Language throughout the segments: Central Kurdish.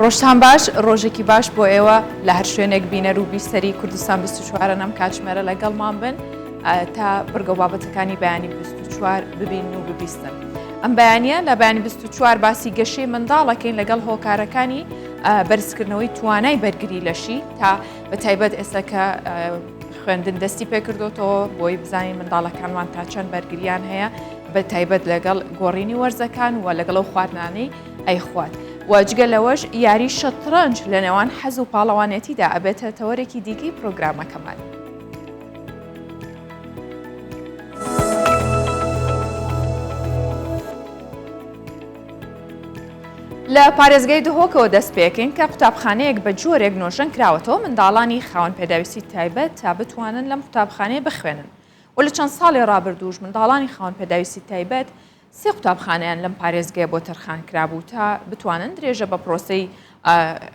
ڕۆژتان باش ڕۆژێکی باش بۆ ئێوە لە هەر شوێنێک بینەر و بیستەری کوردستان 24 نەم کاتژمێرە لەگەڵمان بن تا بڕگە بابەتەکانی بەیانی 24 ببین و ببیستن. ئەم بەیانیە لە بەیانی 24 باسی گەشەی منداڵەکەین لەگەڵ هۆکارەکانی بەرزکردنەوەی توانای بەرگری لەشی تا بە تایبەت ئێستا کە خوێندن دەستی پێکردوتەوە بۆی بزانین منداڵەکانمان تا چەند بەرگریان هەیە بە تایبەت لەگەڵ گۆڕینی وەرزەکان و لەگەڵ خواردنانەی ئەیخوات. واجگە لەوەش یاری شەترەنج لە نێوان حەز و پاڵەوانێتیدا ئەبێتە تەوەرێکی دیکەی پرۆگرامەکەمان. لە پارێزگای دهۆکەوە دەست پێکەین کە قوتابخانەیەک بە جۆرێک نۆژەن کراوەتەوە منداڵانی خاوەن پێداویستی تایبەت تا بتوانن لەم قوتابخانەیە بخوێنن. و لە چەند ساڵی ڕابردووش منداڵانی خاوەن پێداویستی تایبەت سێ قوتابخانەیان لەم پارێزگای بۆ تەرخان کرابوو تا بتوانن درێژە بە پرۆسەی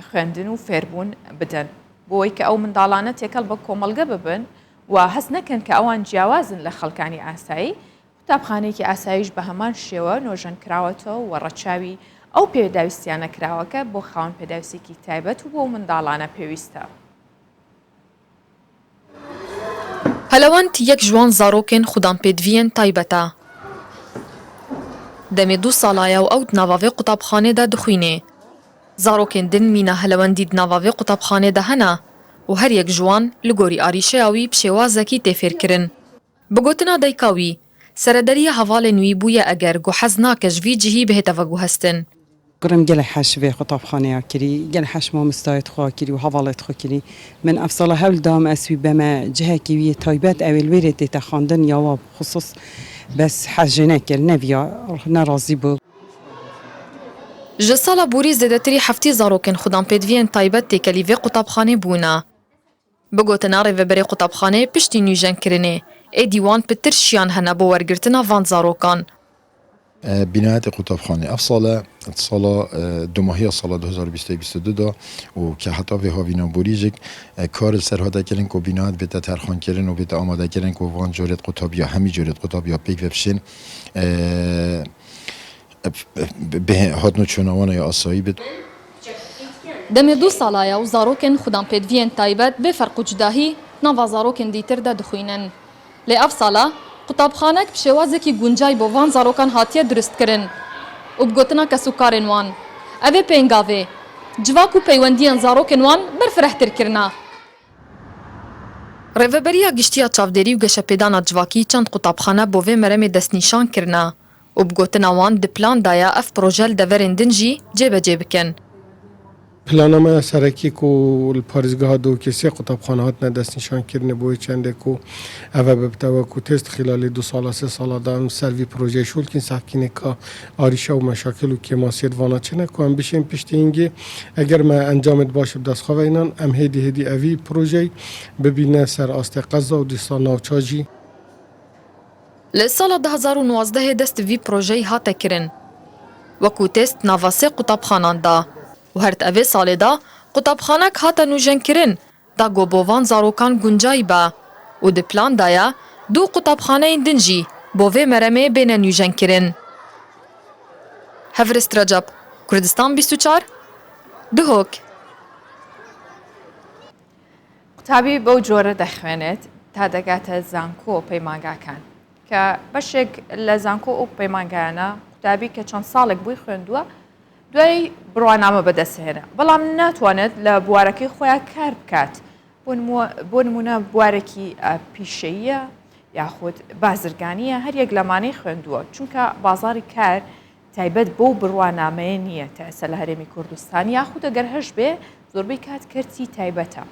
خوێندن و فێربوون بدەن بۆی کە ئەو منداڵانە تێکەڵ بە کۆمەلگە ببن و هەست نەکەن کە ئەوان جیاوازن لە خەڵکانی ئاسایی. قوتابخانەیەکی ئاساییش بە هەمان شێوە نۆژەن کراوەتەوە و ڕەچاوی ئەو پێداویستیانە کراوەکە بۆ خاوەن پێداویستێکی تایبەت و بۆ منداڵانە پێویستە. هەلەوەند یەک جوان زارۆکên xudan pêdiviyên taybat e. Demê 2 salaya û ew di navavê qutabxanê de dixwîne. Zarokên din mîna helewendî di navavê qutabxanê de hene û her yek ji wan li gorî arîşeya wî bi şêwazekî têfêrkirin. Bi gotina dayika wî, serederiya hevalên wî bûye eger guhez nake ji vî cihî bihêteve guhestin. قرم گل حش وی خطاب خانه کری گل حش ما مستعد خوا کری و حوالت خوا کری من افصل هول دام اسوی بما جهه کی وی تایبت اول ورد تا خواندن یا خصوص بس حجنه کر نبیا ناراضی بو ji sala borî zêdetirî heftî zarokên xudan pêdiviyên taybet têkelî vê qutabxanê bûne. Bi gotina rêveberê qutabxanê piştî nûjenkirinê ê dîwan pitir şiyan hene bo wergirtina van zarokan. بناية قطابخانة أفصل اتصالا دو ماهی سال 2022 دا و که حتی به هاوینا بوریجک کار سرهاده کردن که بناية بیت ترخان کردن و بیت آماده کردن که وان جورت قطاب یا همی جورت قطاب یا پیک وبشین به هاتنو چونوان یا آسایی بید. Demê 2 salaya û zarokên xudan pêdiviyên taybet bê ferq û cudahî nava zarokên dîtir de dixwînin. Lê ev sala qutabxanek bi şêwazekî guncay bo van zarokan hatiye duristkirin û bi gotina kesûkarên wan. Ev ê pêngavê, civak û peywendiyên zarokên wan berfirehtir kirina. Rêveberiya giştiya çavderî û geşepêdana civakî çend qutabxane bo vê meremê destnîşan kirine û bi gotina wan di plan daye ev proje li deverên din jî cêbecê bikin. پلاننامه سرکی کو پارێزگاها دو کسی قوتابخانه هاتنه دست نشان کردن بوی چنده کو اوه ببتوه کو تست خلال 2 سال 3 سال دام سروی پروژه شول کن سحکینه که آریشه و مشاکل و کماسیت وانا چنه که هم بشین پشتی اینگه اگر ما انجامت باشه بدست خواه اینان ام هدی اوی پروژه ببینه سر آسته قضا و دیستان ناوچاجی. لسال 2019 دست وی پروژه هاته کرن وکو تست نواسه قوتابخانان دا و هر اوی سالی دا قوتابخانک هاته نوژن کرن دا گوبوان زاروکان گنجای با و دی پلان دایا 2 قوتابخانه دنجی بو وی مرمه بین نوژن کرن. هفرست رجب، کردستان 24 دهوک. قوتابی بەو جۆرە دەخوێنێت تا دەگاتە زانکۆ و پەیمانگاکان کە بەشێک لە زانکۆ و پەیمانگایانە قوتابی کە چەند ساڵێک بووی خوێندووە دوای بڕوانامە بەدەستهێنا بەڵام ناتوانێت لە بوارەکەی خۆیان کار بکات بۆ نمونە بوارێکی پیشەیە یاخود بازرگانیە هەر یەک لەمانەی خوێندووە چونکە بازاری کار تایبەت بۆ بڕوانامەیە نییە تا ئێستا لە هەرێمی کوردستان یاخود ئەگەر هەش بێ زۆربەی کات کەرتی تایبەتە.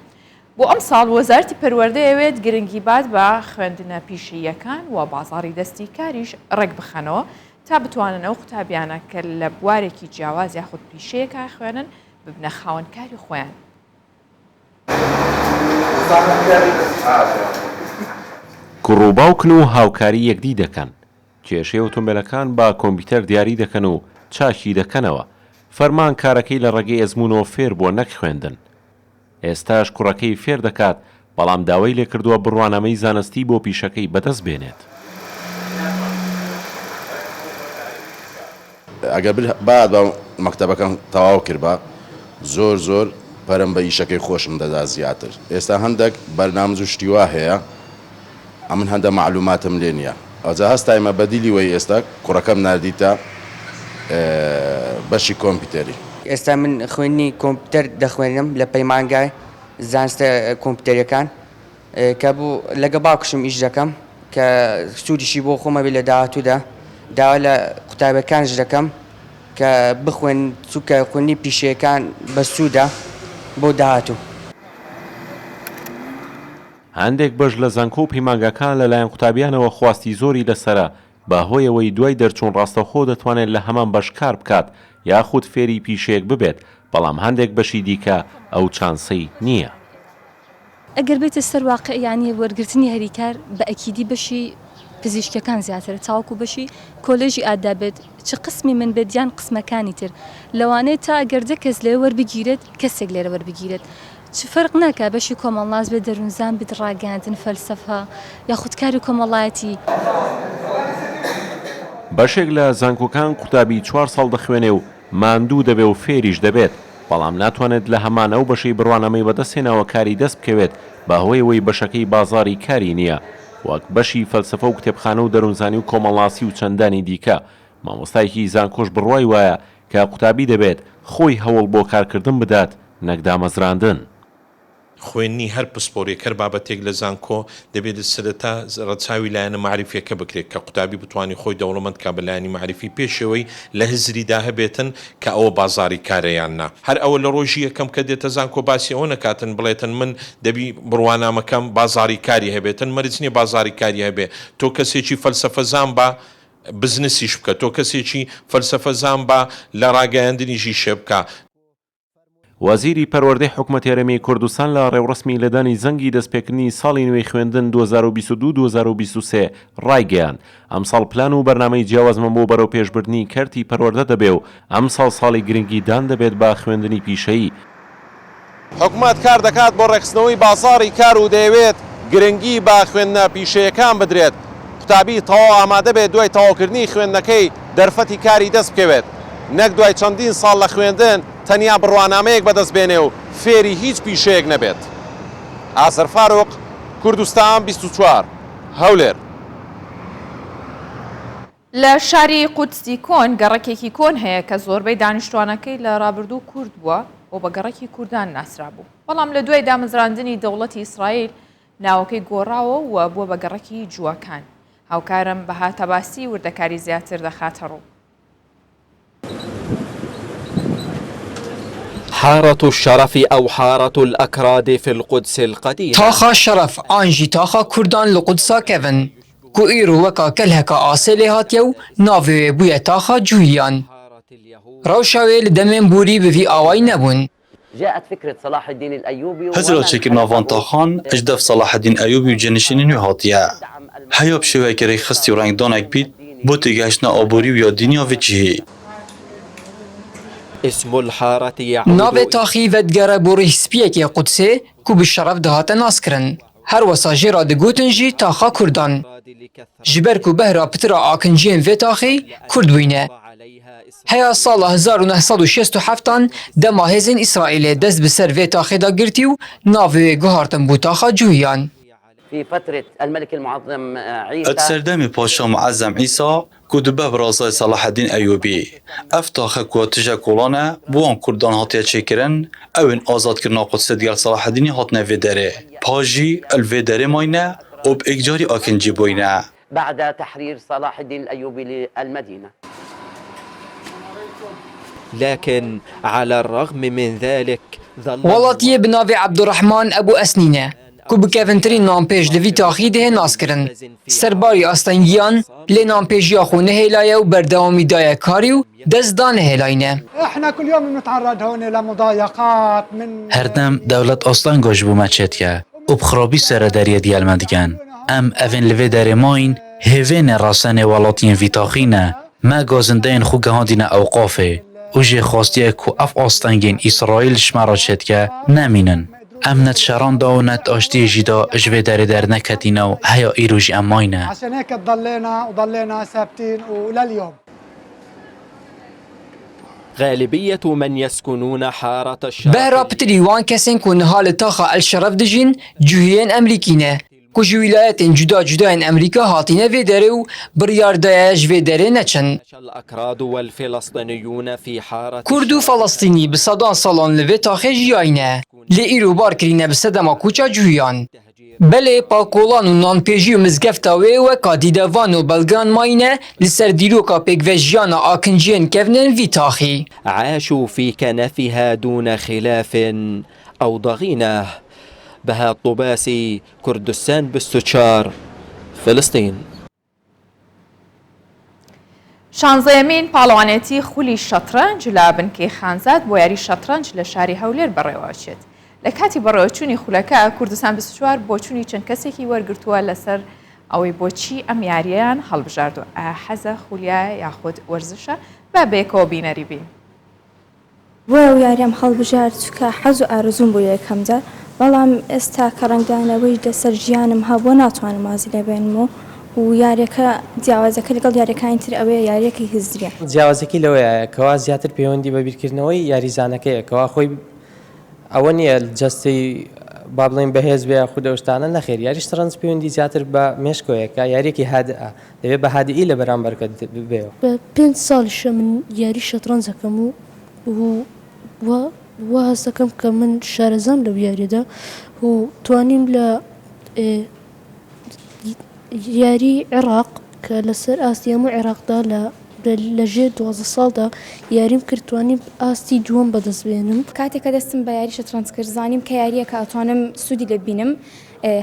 بۆ ئەم ساڵ وەزارەتی پەروەردە ئەوێت گرنگی بات بە خوێندنە پیشەیەکان و بازاری دەستی کاریش ڕێک بخەنەوە تا بتوانن ئەو قوتابیانە کە لە بوارێکی جیاواز یاخود پیشەیەکە خوێنن ببنە خاوەنکاری خۆیان. کوڕوباوکن و هاوکاری یەکدی دەکەن. کێشەی ئۆتۆمبیلەکان با کۆمپیوتەر دیاری دەکەن و چاکی دەکەنەوە. فەرمان کارەکەی لە ڕێگەی ئەزموونەوە فێر بۆ نەک خوێندن. ئێستاش کوڕەکەی فێر دەکات بەڵام داوای لێکردووە بڕوانامەی زانستی بۆ پیشەکەی بەدەست بێنێت. ئەگەر بعد بە مەکتەبەکەم تەواو کرد بە زۆر پەرم بە ئیشەکەی خۆشم دەدا زیاتر. ئێستا هەندێک بەرنامج و شتیوا هەیە ئەمن هەندە معلوماتم لێ نییە. ئەجا هەستایمە بەدیلی وی ئێستا کوڕەکەم نردیتە بەشی کۆمپیوتەری. ئێستا من خوێنی کۆمپیوتەر دەخوێنم لە پەیمانگای زانستە کۆمپیوتەریەکان کە بوو لەگە باوکشم ئیش دەکەم کە سوودیشی بۆ خۆمە بێ لە داهاتوودا داوا لە قوتابەکانش دەکەم کە بخوێن چووکە خوێنی پیشەکان بە سوودا بۆ داهاتوو. هەندێک بەش لە زانکۆ و پەیمانگەکان لەلایەن قوتابیانەوە خواستی زۆری لەسرە بەهۆیەوەی دوای دەرچوون ڕاستەوخۆ دەتوانێت لە هەمان بەش کار بکات یاخود فێری پیشەیەک ببێت بەڵام هەندێک بەشی دیکە ئەو چانسەی نییە. ئەگەر بێتە سەر واقعیانی وەرگرتنی هەریکار بە ئەکیدی بەشی پزیشکەکان زیاتر تاوەکو بەشی کۆلێژی ئادا بێت چ قسمی من بێت یان قسمەکانی تر لەوانەیە تا ئەگەردە کەس لێ وەربگیرێت کەسێک لێرە وەربگیرێت چ فەرق ناکە بەشی کۆمەڵناز بێت دەروونزان بێت ڕاگەاندن فەلسەفە یاخود کاری کۆمەڵایەتی. بەشێک لە زانکۆکان قوتابی 4 ساڵ دەخوێنێ و ماندوو دەبێ و فێریش دەبێت بەڵام ناتوانێت لە هەمان ئەو بەشەی بڕوانەمەی بەدەستێنەوە کاری دەست بکەوێت بەهۆیەوەی بەشەکەی بازاری کاری نییە وەک بەشی فەلسەفە و کتێبخانە و دەروونزانی و کۆمەڵاسی و چەندانی دیکە. مامۆستایەکی زانکۆش بڕوای وایە کە قوتابی دەبێت خۆی هەوڵ بۆ کارکردن بدات نەک دامەزراندن. خوێنی هەر پسپۆرێک هەر بابەتێک لە زانکۆ دەبێت سەرەتا ڕەچاوی لایەنە معریفیەکە بکرێت کە قوتابی بتوانانی خۆی دەوڵەمەند کا بەلایانی معریفی پێشەوەی لە هزریدا هەبێتن کە ئەوە بازاری کارەیان نا. هەر ئەوە لە ڕۆژی یەکەم کە دێتە زانکۆ باسی ئەوە نەکاتن بڵێتن من دەبی بڕوانامەکەم بازاری کاری هەبێتن مەرج نییە بازاری کاری هەبێ تۆ کەسێکی فەلسەفەزان بە بزنسیش بکە تۆ کەسێکی فەلسەفەزان بە لە ڕاگەیاندنیشی شێ بکە. وەزیری پەروەردەی حکوومەت هێرەمی کوردستان لە ڕێوڕسمی لەدانی زەنگی دەستپێکردنی ساڵی نوێی خوێندن 2022-2023 ڕایگەیان ئەم ساڵ پلان و بەرنامەی جیاوازمان بۆ بەرەو پێشبردننی کەرتی پەروەردە دەبێ و ئەم ساڵی گرنگی دان دەبێت بە خوێندنی پیشەیی. حکوومەت کار دەکات بۆ ڕێکخستنەوەی بازاڕی کار و دەیەوێت گرنگی بە خوێندنە پیشەیەکان بدرێت قوتابی تەواو ئامادە بێت دوای تەواوکردنی خوێندنەکەی دەرفەتی کاری دەست بکەوێت نەک دوای چەندین ساڵ لە خوێندن تەنیا بڕوانامەیەک بەدەست بێنێ و فێری هیچ پیشەیەک نەبێت. ئاسەر فاروق کوردستان 24 هەولێر. لە شاری قودسی کۆن گەڕەکێکی کۆن هەیە کە زۆربەی دانیشتوانەکەی لە ڕابردوو کورد بووە و بە گەڕێکی کوردان ناسرا بوو بەڵام لە دوای دامەزراندنی دەوڵەتی ئیسرائیل ناوەکەی گۆڕاوە و بووە بە گەڕەکی جووەکان. هاوکارم بەهاتە باسی وردەکاری زیاتر دەخاتە ڕوو. حارة الشرف أو حارة الأكراد في القدس القديمة. تاخا شرف آنجي تاخا كردان لقدسا كيفن كو إيرو وكا كلهكا آسيلي هاتيو نافي بويا تاخا جويان روشاوي لدمين بوري بفي آواي نبون. جاءت فكرة صلاح الدين الأيوبي هزرت شكل نافان تاخان اجدف صلاح الدين أيوبي وجنشين نيو هاتيا هيا بشوي كري خستي ورانك دانك بيت بوتي جاشنا آبوري ويا دنيا في جهي. اسم الحارة ناوی تاخی ودگره بوری سپیکی قدسی کو بالشرف دهات ناسکرن هر وساجی را دگوتن جی تاخا کردان جبر کو بهرا پترا آکنجین و تاخی کرد بوینه هیا سال 1967 دما هزین اسرائیل دست بسر و تاخی دا گرتیو ناوی گهارتن بو تاخا جویان. في فترة الملك المعظم عيسى اتسردامي باشا معظم عيسى كود باب رازای صلاح الدین ایوبی افتاخه کو تجا کولانا بوان کردان هاتیا چکرن اون آزاد کرنا قدس دیال صلاح الدین هات نویدره پاجی الویدره ماینه و باجاری آکنجی بوینه بعد تحرير صلاح الدين الأيوبي للمدينة. لكن على الرغم من ذلك ولاتیه بناوی عبدالرحمن ابو اسنینه کو بکوینترین نامپیج لوی تاخی ده ناس کرن سرباری آستنگیان لی نامپیجی خونه هیلایه و بردوامی دای کاری و دزدان هیلاینه. احنا كل يوم نتعرض هون لمضايقات من هردم دولت اصلا گوش بو مچتیه و بخرابی سر دریه دیال مدگن ام اوین لوی داری ماین هیوین راسن ولاتین وی تاخینه ما گازندین خو گهاندین اوقافه و جه خواستیه که اف آستنگین اسرائیل شمارا چتکه نمینن امنت شران دا و نت آشتی جدا اجوه در نکتینا و هیا ایروژی اماینه عشان هيك ضلينا ثابتين ولليوم. غالبية من يسكنون حارة الشرف بهرا بتري وان كسين كون نهال طاقة الشرف دجين جوهيين أمريكينا كوش ولايات جدا جدا أمريكا هاتينا في دارو بريار دايش في داري نچن الأكراد والفلسطينيون في حارة كردو فلسطيني بصدان صالون لفي تاخي جياينا لإيرو بار كرينا بصدما كوچا جوهيان بله پاکولان و نانپیجی و مزگفتاوی و کادیدوان و بلگان ماینه لسر دیروکا پیگوژیان آکنجین کفنن وی تاخی عاشوا في كنفها دون خلاف أو ضغينة. بها الطباسي، كردستان بستوچار، فلسطين. شانزەیەمین پاڵەوانێتی خولی شەترەنج لە بنکەی خانزاد بۆ یاری شەترەنج لە شاری هەولێر بەڕێوەچێت. لە کاتی بەڕێوەچوونی خولەکە کوردستان 24 بۆ چوونی چەند کەسێکی وەرگرتووە لەسەر ئەوەی بۆچی ئەم یاریان هەڵبژاردووە. حەزە خولیایە یاخود وەرزشە بە بێکەوە بینەری بین. بۆ ئەو یاریام هەڵبژارد چکە حەز و ئارزوم بۆ یەکەمجار بەڵام ئێستا کە ڕەنگدانەوەی لەسەر ژیانم هەبووە ناتوانم مازی لێ بێنمەوە و یاریەکە جیاوازەکە لەگەڵ یاریەکانی تر ئەوەیە یاریەکی هزریە. جیاوازەکەی لەوەیە کەوا زیاتر پەیوەندی بە بیرکردنەوەی یاریزانەکەیە کەوا خۆی ئەوە نییە جەستەی با بڵێن بەهێز بێ خودە شتانە نەخێر یاری شەترەنج پەیوەندی زیاتر بە مێشکۆیەکە یاریەکی هادئە دەبێت بە هادئی لە بەرامبەرکە بێەوە. بە 5 ساڵیشە من یاری شەترەنج دەکەم و هەست دەکەم کە من شارەزام لەو یاریەدا و توانیم لە یاری عێراق کە لەسەر ئاستی هەموو عێراقدا لەژێر 12 ساڵدا یاریم کرد توانیم ئاستی دووەم بەدەستبێنم. کاتێککە دەستم بە یاری شەترەنج کرد زانیم کە یاریەکە ئەتوانم سوودی لێ ببینم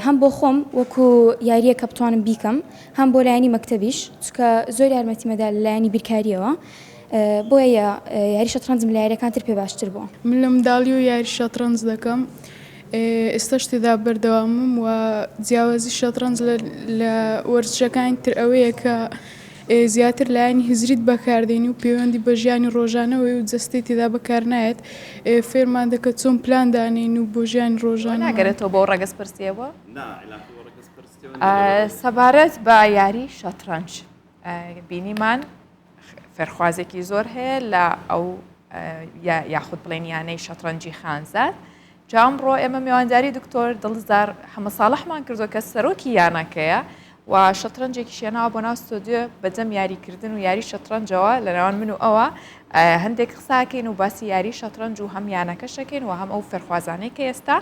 هەم بۆ خۆم وەکو یاریەکە بتوانم بیکەم هەم بۆ لایەنی مەکتەبیش چکە زۆر یارمەتیمەدا لە لایەنی بیرکاریەوە بۆیە یاری شەترەنجم لە یاریەکان تر پێ باشتر بووە. من لە منداڵی و یاری شەترەنج دەکەم ئێستا شتێدا بەردەوامم و جیاوازی شەترەنج لە وەرزشەکانی تر ئەوەیە کە زیاتر لایەنی هزریت بەکاردێنی و پەیوەندی بە ژیانی ڕۆژانەوەی و جەستی تێدا بەکار نایەت فێرمان دەکە چۆن پلان دانین و بۆ ژیانی ڕۆژانە ناگەرێتەوە بۆ ڕەگەز پرسیەوە سەبارەت بە یاری شەترەنج بینیمان فێرخوازێکی زۆر هەیە لە ئەو یاخود بڵێن یانەی شەترەنجی خانزاد جا ئەمڕۆ ئێمە میوانداری دکتۆر دڵزار حەمە ساڵحمان کردو کە سەرۆکی یانەکەیە و شەترەنجێکی شێناوە بۆ ناو ستۆدیۆ بەجەم یاریکردن و یاری شەترەنجەوە لەناوان من و ئەوە هەندێک قساکەین و باسی یاری شەترەنج و هەم یانەکەشەکەین و هەم ئەو فێرخوازانەی کە ئێستا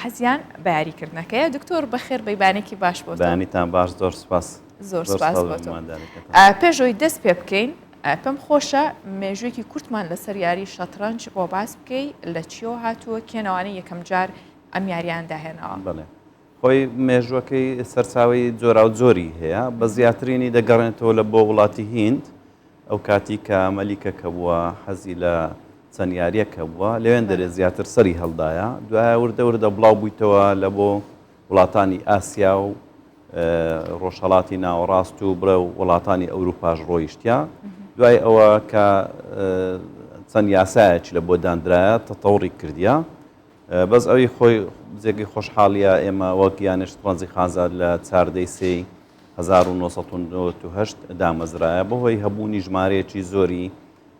حەزیان بە یاریکردنەکەیە. دکتۆر بەخێر بەیبانێکی باش بۆ بەیانیتان باش زۆر سپاس. زۆر سپاس بۆ پێشەوەی دەست پێ بکەین پێم خۆشە مێژوێکی کورتمان لەسەر یاری شەترەنج بۆ باس بکەی لە چیۆ هاتووە کێنەوانی یەکەم جار ئەم یاریان داهێنەوە. خۆی مێژوەکەی سەرچاوی جۆرا و جۆری هەیە بە زیاترینی دەگەڕێنێتەوە لە بۆ وڵاتی هیند ئەو کاتی کە مەلیکەکە بووە حەزی لە چەند یاریەکە بووە لەوێن دەرێت زیاتر سەری هەڵدایە دوایە وردە وردە بڵاو بوویتەوە لە بۆ وڵاتانی ئاسیا و ڕۆژهەڵاتی ناوەڕاست و برە وڵاتانی ئەوروپاش ڕۆیشتیا دوای ئەوە کە چەند یاسایەکی لە بۆ دانرایە تەتەوڕی کردیا بەس ئەوی خۆی جێگەی خۆشحاڵیە ئێمە وەک یانش شەترەنجی خانزاد لە 4 سێ 1998 دامەزرایە بەهۆی هەبوونی ژمارەیەکی زۆری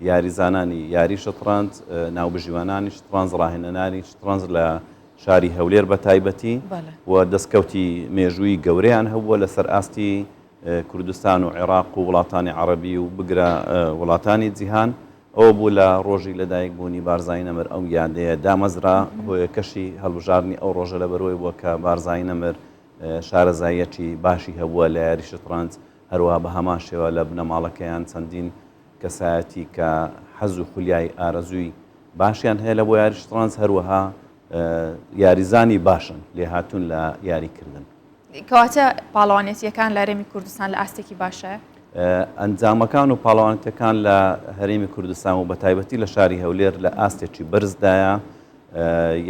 یاریزانانی یاری شەترەنج ناوبژیوانانی شەترەنج ڕاهێنەرانی شەترەنج لە شاری هەولێر بە تایبەتی و دەستکەوتی مێژووی گەورەیان هەبووە لەسەر ئاستی کوردستان و عێراق و وڵاتانی عەرەبی و بگرە وڵاتانی جیهان ئەوە بوو لە ڕۆژی لەدایک بوونی بارزایی نەمر ئەو یادەیە دامەزرا هۆیەکەشی هەڵبژاردننی ئەو ڕۆژە لە بەرەوەی بووە کە بارزایی نەمر شارەزایەکی باشی هەبووە لە یاری شەترەنج هەروەها بە هەمان شێوە لە بنەماڵەکەیان چەندین کەسایەتی کە حەز و خولیای ئارەزووی باشیان هەیە لە بۆ یاری شەترەنج هەروەها یاریزانی باشن لێ هاتوون لە یاریکردن. کەواتە پاڵەوانێتیەکان لە هەرێمی کوردستان لە ئاستێکی باشە؟ ئەنجامەکان و پاڵەوانێتەکان لە هەرێمی کوردستان و بە تایبەتی لە شاری هەولێر لە ئاستێکی بەرزدایە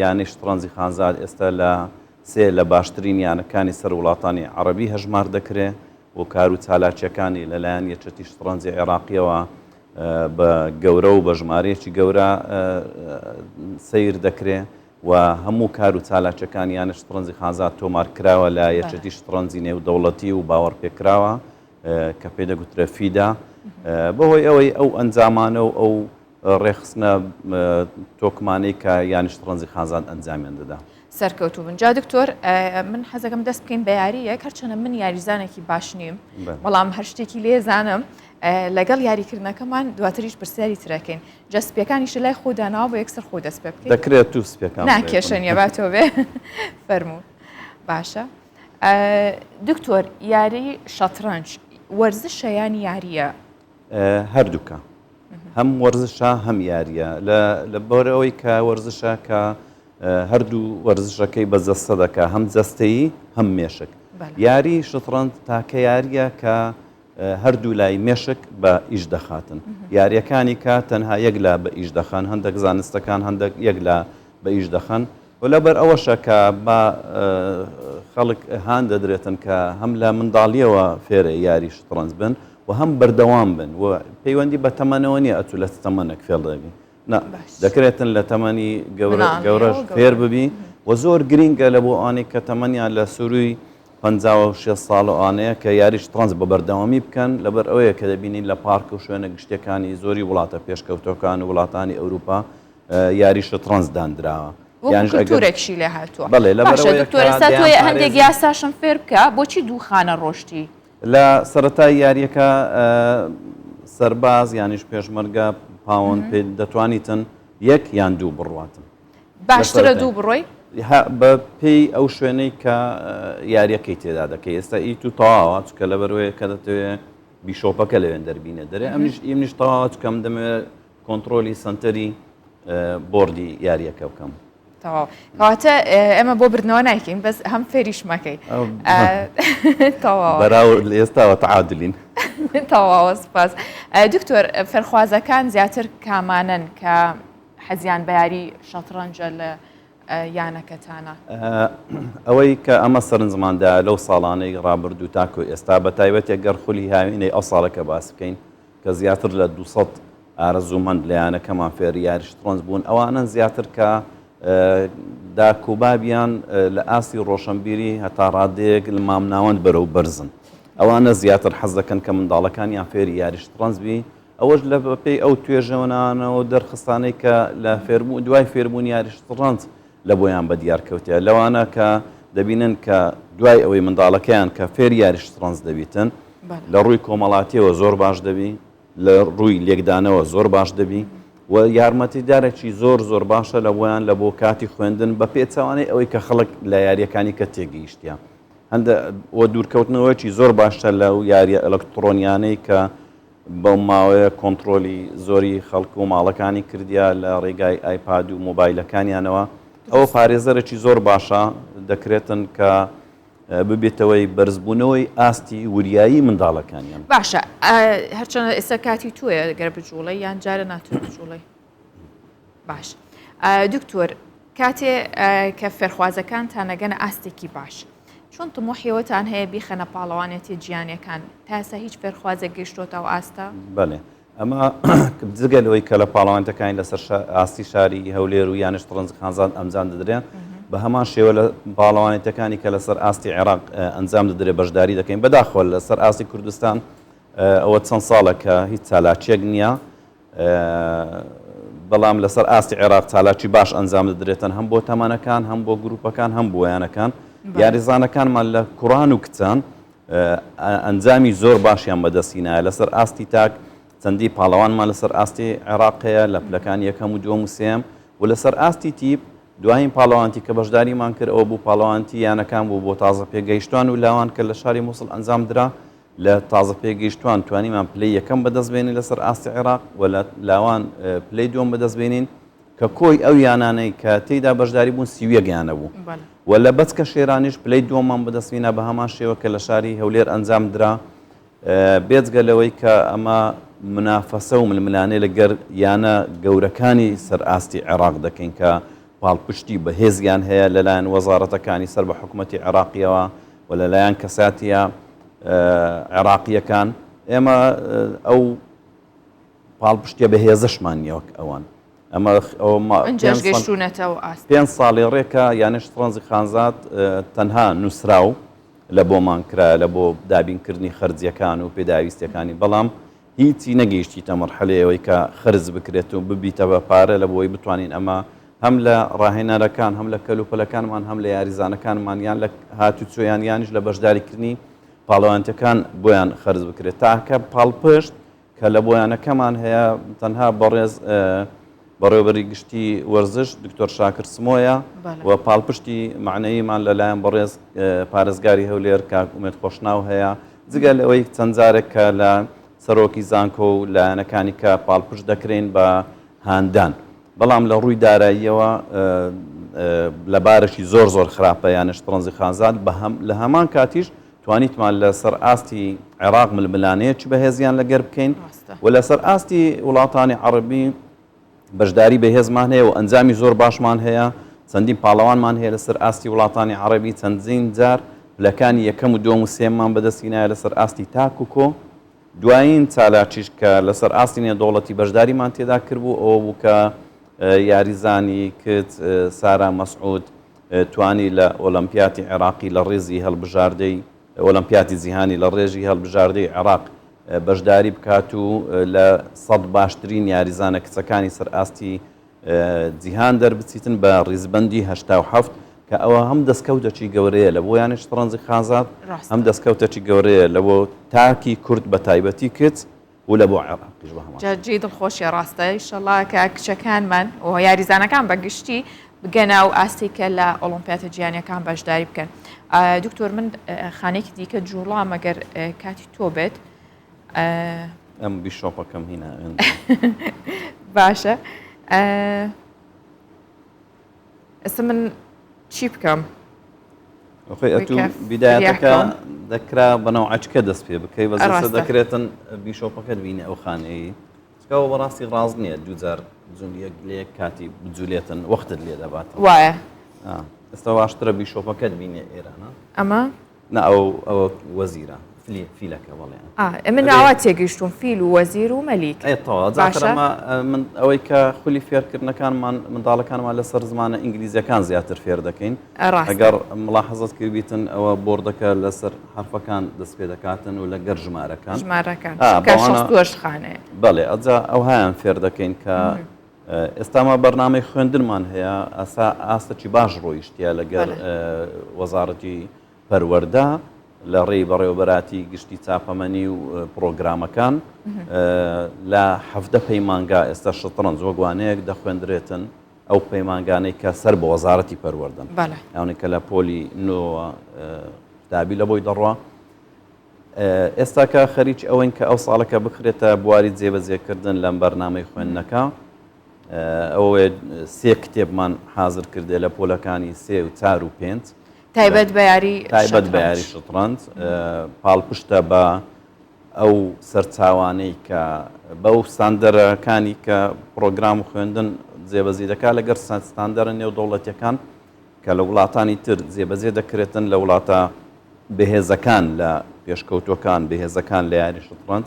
یانی شەترەنجی خانزاد ئێستا لە سێ لە باشترین یانەکانی سەر وڵاتانی عەرەبی هەژمار دەکرێت و کار و چالاکیەکانی لەلایەن یەکێتی شەترەنجی عێراقیەوە بە گەورە و بە ژمارەیەکی گەورە سیر دەکرێت و هەموو کار و چالاکیەکان یانە شەترەنجی خانزاد تۆمار کراوە لە یەکێتی شەترەنجی نێودەوڵەتی و باوەڕپێکراوە کە پێی دەگوترە فیدا بەهۆی ئەوەی ئەو ئەنجامانە و ئەو ڕێخستنە تۆکمانەی کە یانی شتڕەنزی خانزان ئەنجامیان دەدا. سەرکەوتو بن جا دکتۆر من حەزەکەم دەست بکەین بە یاریەک هەرچەنە من یاریزانێکی باش نیم بەڵام هەر شتێکی لێزانم لەگەڵ یاریکردنەکەمان دواتریش پرسیاری ترەکەین جەسپیەکانیش لای خۆداناوە بۆ یەکسەر خۆ دەست پێ بکەین دەکرێت تو سپیەکان ناکێشەنیە باتەوە بێ فەرموو باشە دکتۆر یاری شەترەنج وەرزشە یان یاریە هەردووکە هەم وەرزشە هەم یاریە لە بۆرەوەی کە وەرزشە کە هەردوو وەرزشەکەی بە جەستە دەکا هەم جەستەیی هەم مێشک یاری شتڕەنج تاکە یاریە کە هەردوو لای مێشک بە ئیش دەخاتن یاریەکانی کە تەنها یەک لا بە ئیش دەخان هەندێک زانستەکان هەندێک یەک لا بە ئیش دەخەن و لەبەر ئەوەشە کە بە خەڵک هان دەدرێتن کە هەم لە منداڵیەوە فێرە یاری شتڕەنج بن و هەم بەردەوام بن و پەیوەندی بە تەمەنەوە نیە ئەتوو لە تەمەنێک فێڵ دەبی دەکرێتن لە تەمەنی گەورەش فێر ببی و زۆر گرینگە لە بۆ ئانی کە تەمەنیان لە سوروی 56 ساڵ ئانەیە کە یاری شتڕەنج بە بەردەوامی بکەن لەبەر ئەوەیە کە دەبینین لە پارک و شوێنە گشتەکانی زۆری وڵاتە پێشکەوتەکان و وڵاتانی ئەوروپا یاری شتڕەنج دانراوە کلتورێکشی لێ هاتووە بەڵێ دکتۆرستا تۆ هەندێک یاساشم فێر بکە بۆچی دووخانە ڕۆشتی لە سەرەتای یاریەکە سەرباز یانیش پێشمەرگە پاوەند پێ دەتوانیتن یەک یان دوو بڕواتن باشترە دوو بڕۆی بە پێی ئەو شوێنەی کە یاریەکەی تێدا دەکەی ئێستا ئیت و تەواوە چکە لەبەرەوەی کە دەتەوێت بیشۆپەکە لەوێن دەربینە دەرێ ئەمنیش تەواوە چکەم دەمەوێت کۆنتترۆلی سنتەری بۆردی یاریەکە بکەم کەواتە ئێمە بۆ بردنەوە نایکەین بەس هەم فێریش مەکەی بەراو ئێستاوە تەعادلین تەواوە سپاس دکتۆر فەرخوازەکان زیاتر کامانن کە حەزیان بە یاری شەتڕەنجە لە یانەکەتانە ئەوەی کە ئەمە سەرنجماندا لەو ساڵانەی ڕابردوو تاکو ئێستا بە تایبەتێک گەر خولی هاوینەی ئەو ساڵەکە باس بکەین کە زیاتر لە 200 ئارەزوومەند لە یانەکەمان فێری یاری شتڕەنج بوون ئەوانە زیاتر کە داکوبابیان لە ئاستی ڕۆشنبیری هەتا ڕادەیەک لە مامناوەند بەرەو بەرزن ئەوانە زیاتر حەز دەکەن کە منداڵەکانیان فێری یاری شتڕەنج بی ئەوەش لە پێی ئەو توێژەوەنانەوە دەرخستانەی کە لە فێربوون دوای فێربوون یاری شتڕەنج لە بۆیان بە دیارکەوتێ لەوانە کە دەبینن کە دوای ئەوەی منداڵەکەیان کە فێری یاری شتڕەنج دەبیتن لە ڕووی کۆمەڵاتیەوە زۆر باش دەبی لە ڕووی لێکدانەوە زۆر باش دەبی و یارمەتیدارێکی زۆر باشە لە بۆیان لە بۆ کاتی خوێندن بە پێچوانەی ئەوەی کە خەڵک لە یاریەکانی کە تێگەیشتیان هەندە وە دوورکەوتنەوەکی زۆر باشتە لەو یاریە ئەلەکترۆنیانەی کە بەو ماوەیە کۆنتترۆلی زۆری خەڵک و ماڵەکانی کردیا لە ڕێگای ئایپاد و مۆبایلەکانیانەوە ئەوە پارێزەرێکی زۆر باشە دەکرێتن کە ببێتەوەی بەرزبوونەوەی ئاستی وریایی منداڵەکانیان باشە هەرچەنە ئێستا کاتی توۆیە گەر بجوڵی یان جارە ناتوێت بجوڵی باش دکتۆر کاتێ کە فێرخوازەکانتان ئەگەنە ئاستێکی باش چۆن تمۆحیەوەتان هەیە بیخەنە پاڵەوانێتی گیانیەکان تاسە هیچ فێرخوازێک گەیشتۆتەوە ئاستە بەڵێ ئەمە جگەلەوەی کە لە پاڵەوانەکانی لەسەر ئاستی شاری هەولێر و یانش شتڕەنج خانزان ئەمجان دەدرێن بە هەمان شێوە لە پاڵەوانێتەکانی کە لەسەر ئاستی عێراق ئەنجام دەدرێت بەشداری دەکەین بەداخۆ لەسەر ئاستی کوردستان ئەوە چەند ساڵە کە هیچ چالاکیەک نییە بەڵام لەسەر ئاستی عێراق چالاکی باش ئەنجام دەدرێتن هەم بۆ تەمەنەکان هەم بۆ گروپەکان هەم بۆ یانەکان یاریزانەکانمان لە کوڕان و کچان ئەنجامی زۆر باشیان بەدەستینایە لەسەر ئاستی تاک چەندی پاڵەوانمان لەسەر ئاستی عێراقەیە لە پلەکان یەکەم و دووەم و سێم و لەسەر ئاستی تیپ دوایین پاڵەوانتی کە بەشداریمان کرد ئەوە بوو پاڵەوانتی یانەکان بوو بۆ تازە پێگەیشتوان و لاوان کە لە شاری مووسڵ ئەنجام درا لە تازە پێگەیشتوان توانیمان پلەی یەکەم بەدەستبێنین لەسەر ئاستی عێراق و لە لاوان پلەی دووەم بەدەستبێنین کە کۆی ئەو یانانەی کە تێیدا بەشداری بوون سیویە گیانە بوو و لە بەچکە شێرانیش پلەی دووەمان بەدەستبێنە بە هەمان شێوە کە لە شاری هەولێر ئەنجام درا بێجگە لەوەی کە ئەمە منافەسە و ململانەی لەگەر یانە گەورەکانی سەر ئاستی عێراق دەکەین کە پاڵپشتی بەهێزیان هەیە لەلایەن وەزارەتەکانی سەر بە حکوومەتی عێراقیەوە و لەلایەن کەساتیە عێراقیەکان ئێمە ئەو پاڵپشتیە بەهێزەشمان نیەوە ئەوان ئەمە 5 ساڵی ڕێکە یانە شتڕەنجی خانزات تەنها نووسراو لە بۆمان کرا لە بۆ دابینکردنی خەرجیەکان و پێداویستەکانی بەڵام هیچی نەگەیشتیتە مەرحەلەیەوەی کە خرج بکرێت و ببیتە بە پارە لە بۆی بتوانین ئەمە هەم لە ڕاهێنەرەکان هەم لە کەلوپەلەکانمان هەم لە یاریزانەکانمان یان لە هاتوچۆیان یانیش لە بەشداریکردنی پاڵەوانتەکان بۆیان خرج بکرێت تاکە پاڵپشت کە لە بۆیانەکەمان هەیە تەنها بەڕێز بەڕێوەبەری گشتی وەرزش دکتۆر شاکر سمۆیە و پاڵپشتی معنەیەمان لەلایەن بەڕێز پارێزگاری هەولێر کاک ئومێد خۆشناو هەیە جگە لەوەی چەند جارێک کە لە سەرۆکی زانکۆ و لایەنەکانی کە پاڵپشت دەکرێن بە هاندان بەڵام لە ڕووی داراییەوە لە بارشی زۆر خراپە یانش ترەنزی خانزاد لە هەمان کاتیش توانیتمان لەسەر ئاستی عێراق ململانەیە چ بەهێزیان لەگەر بکەین و لەسەر ئاستی وڵاتانی عەرەبی بەشداری بەهێزمان هەیە و ئەنجامی زۆر باشمان هەیە چەندین پاڵەوانمان هەیە لەسەر ئاستی وڵاتانی عەرەبی چەندین جار پلەکانی یەکەم و دووەم و سێممان بەدەستینایە لەسەر ئاستی تاک و کۆ دوایین چالاکیش کە لەسەر ئاستی نێودەوڵەتی بەشداریمان تێدا کردبوو ئەوە بوو کە یاریزانی کرد سارا مەسعود توانی لە ئۆلمپیاتی عێراقی لە ڕێزی هەڵبژاردەی ئۆلمپیاتی جیهانی لە ڕێژی هەڵبژاردەی عێراق بەشداری بکات و لە 100 باشترین یاریزانە کچەکانی سەر ئاستی جیهان دەربچیتن بە ڕیزبەندی 87 کە ئەوە هەم دەستکەوتەکی گەورەیە لە بۆ یانش ترەنزی خانزاد هەم دەستکەوتەکی گەورەیە لە بۆ تاکی کورد بە تایبەتی کرد و لە بۆ عێراقیش بە هەمان جاجی دڵخۆشی ڕاستە ئینشەڵا کە کچەکانمان و یاریزانەکان بەگشتی بگەنە و ئاستی کە لە ئۆلمپیاتە جیهانیەکان بەشداری بکەن. دکتۆر من خانێکی دیکە جوڵام ئەگەر کاتی تۆ بێت ئەم بیشۆپەکەم هینە باشە ئێستا من چی بکەم؟ بیدایەتەکە دەکرا بەنەوعچکە دەست پێ بکەی بەزەسە دەکرێتن بیشۆپەکەت بینی ئەو خانەیە چکەوە بەڕاستی ڕاز نییە دوجار جولیەک لێک کاتی بجولێتن وەختت لێ دەبات وایە ئێستا باشترە بیشۆپەکەت بینێ ئێرانە ئەمە ئەو وەزیرە فیلەکە بەڵێ من ناوا تێگەیشتم فیل و وەزیر و مەلیک من ئەوەی کە خولی فێرکردنەکانمان منداڵەکانمان لەسەر زمانە ئینگلیزیەکان زیاتر فێر دەکەین ئەگەر ملاحەزت کردبیتن ئەوە بۆردەکە لەسەر حرفەکان دەست پێ دەکاتن و لەگەر ژمارەکان خانەیە بەڵێ ئەجا ئەو هایان فێر دەکەین کە ئێستاما بەرنامەی خوێندنمان هەیە ئاستەکی باش ڕۆیشتە لەگەر وەزارەتی پەروەردە لە ڕێی بەڕێوەبەراتی گشتی چاپەمەنی و پرۆگرامەکان لە 7 پەیمانگا ئێستا شەترەنج وەگوانەیەک دەخوێندرێتن ئەو پەیمانگانەی کە سەر بە وەزارەتی پەروەردن ئەوەی کە لە پۆلی نۆوە دابی لە بۆی دەڕوا ئێستا کە خەریک ئەوەین کە ئەو ساڵەکە بخرێتە بواری جێبەجێکردن لەم بەرنامەی خوێندنەکە ئەوێ 3 کتێبمان حازر کردێ لە پۆلەکانی 3 و 4 و 5 تایبەت بە یاری شەترەنج پاڵپشتە بە ئەو سەرچاوانەی کە بەو ستاندەرەکانی کە پرۆگرام خوێندن جێبەجێ دەکات لەگەر ستاندەرە نێودەوڵەتیەکان کە لە وڵاتانی تر جێبەجێ دەکرێتن لە وڵاتە بەهێزەکان لە پێشکەوتوەکان بەهێزەکان لە یاری شەترەنج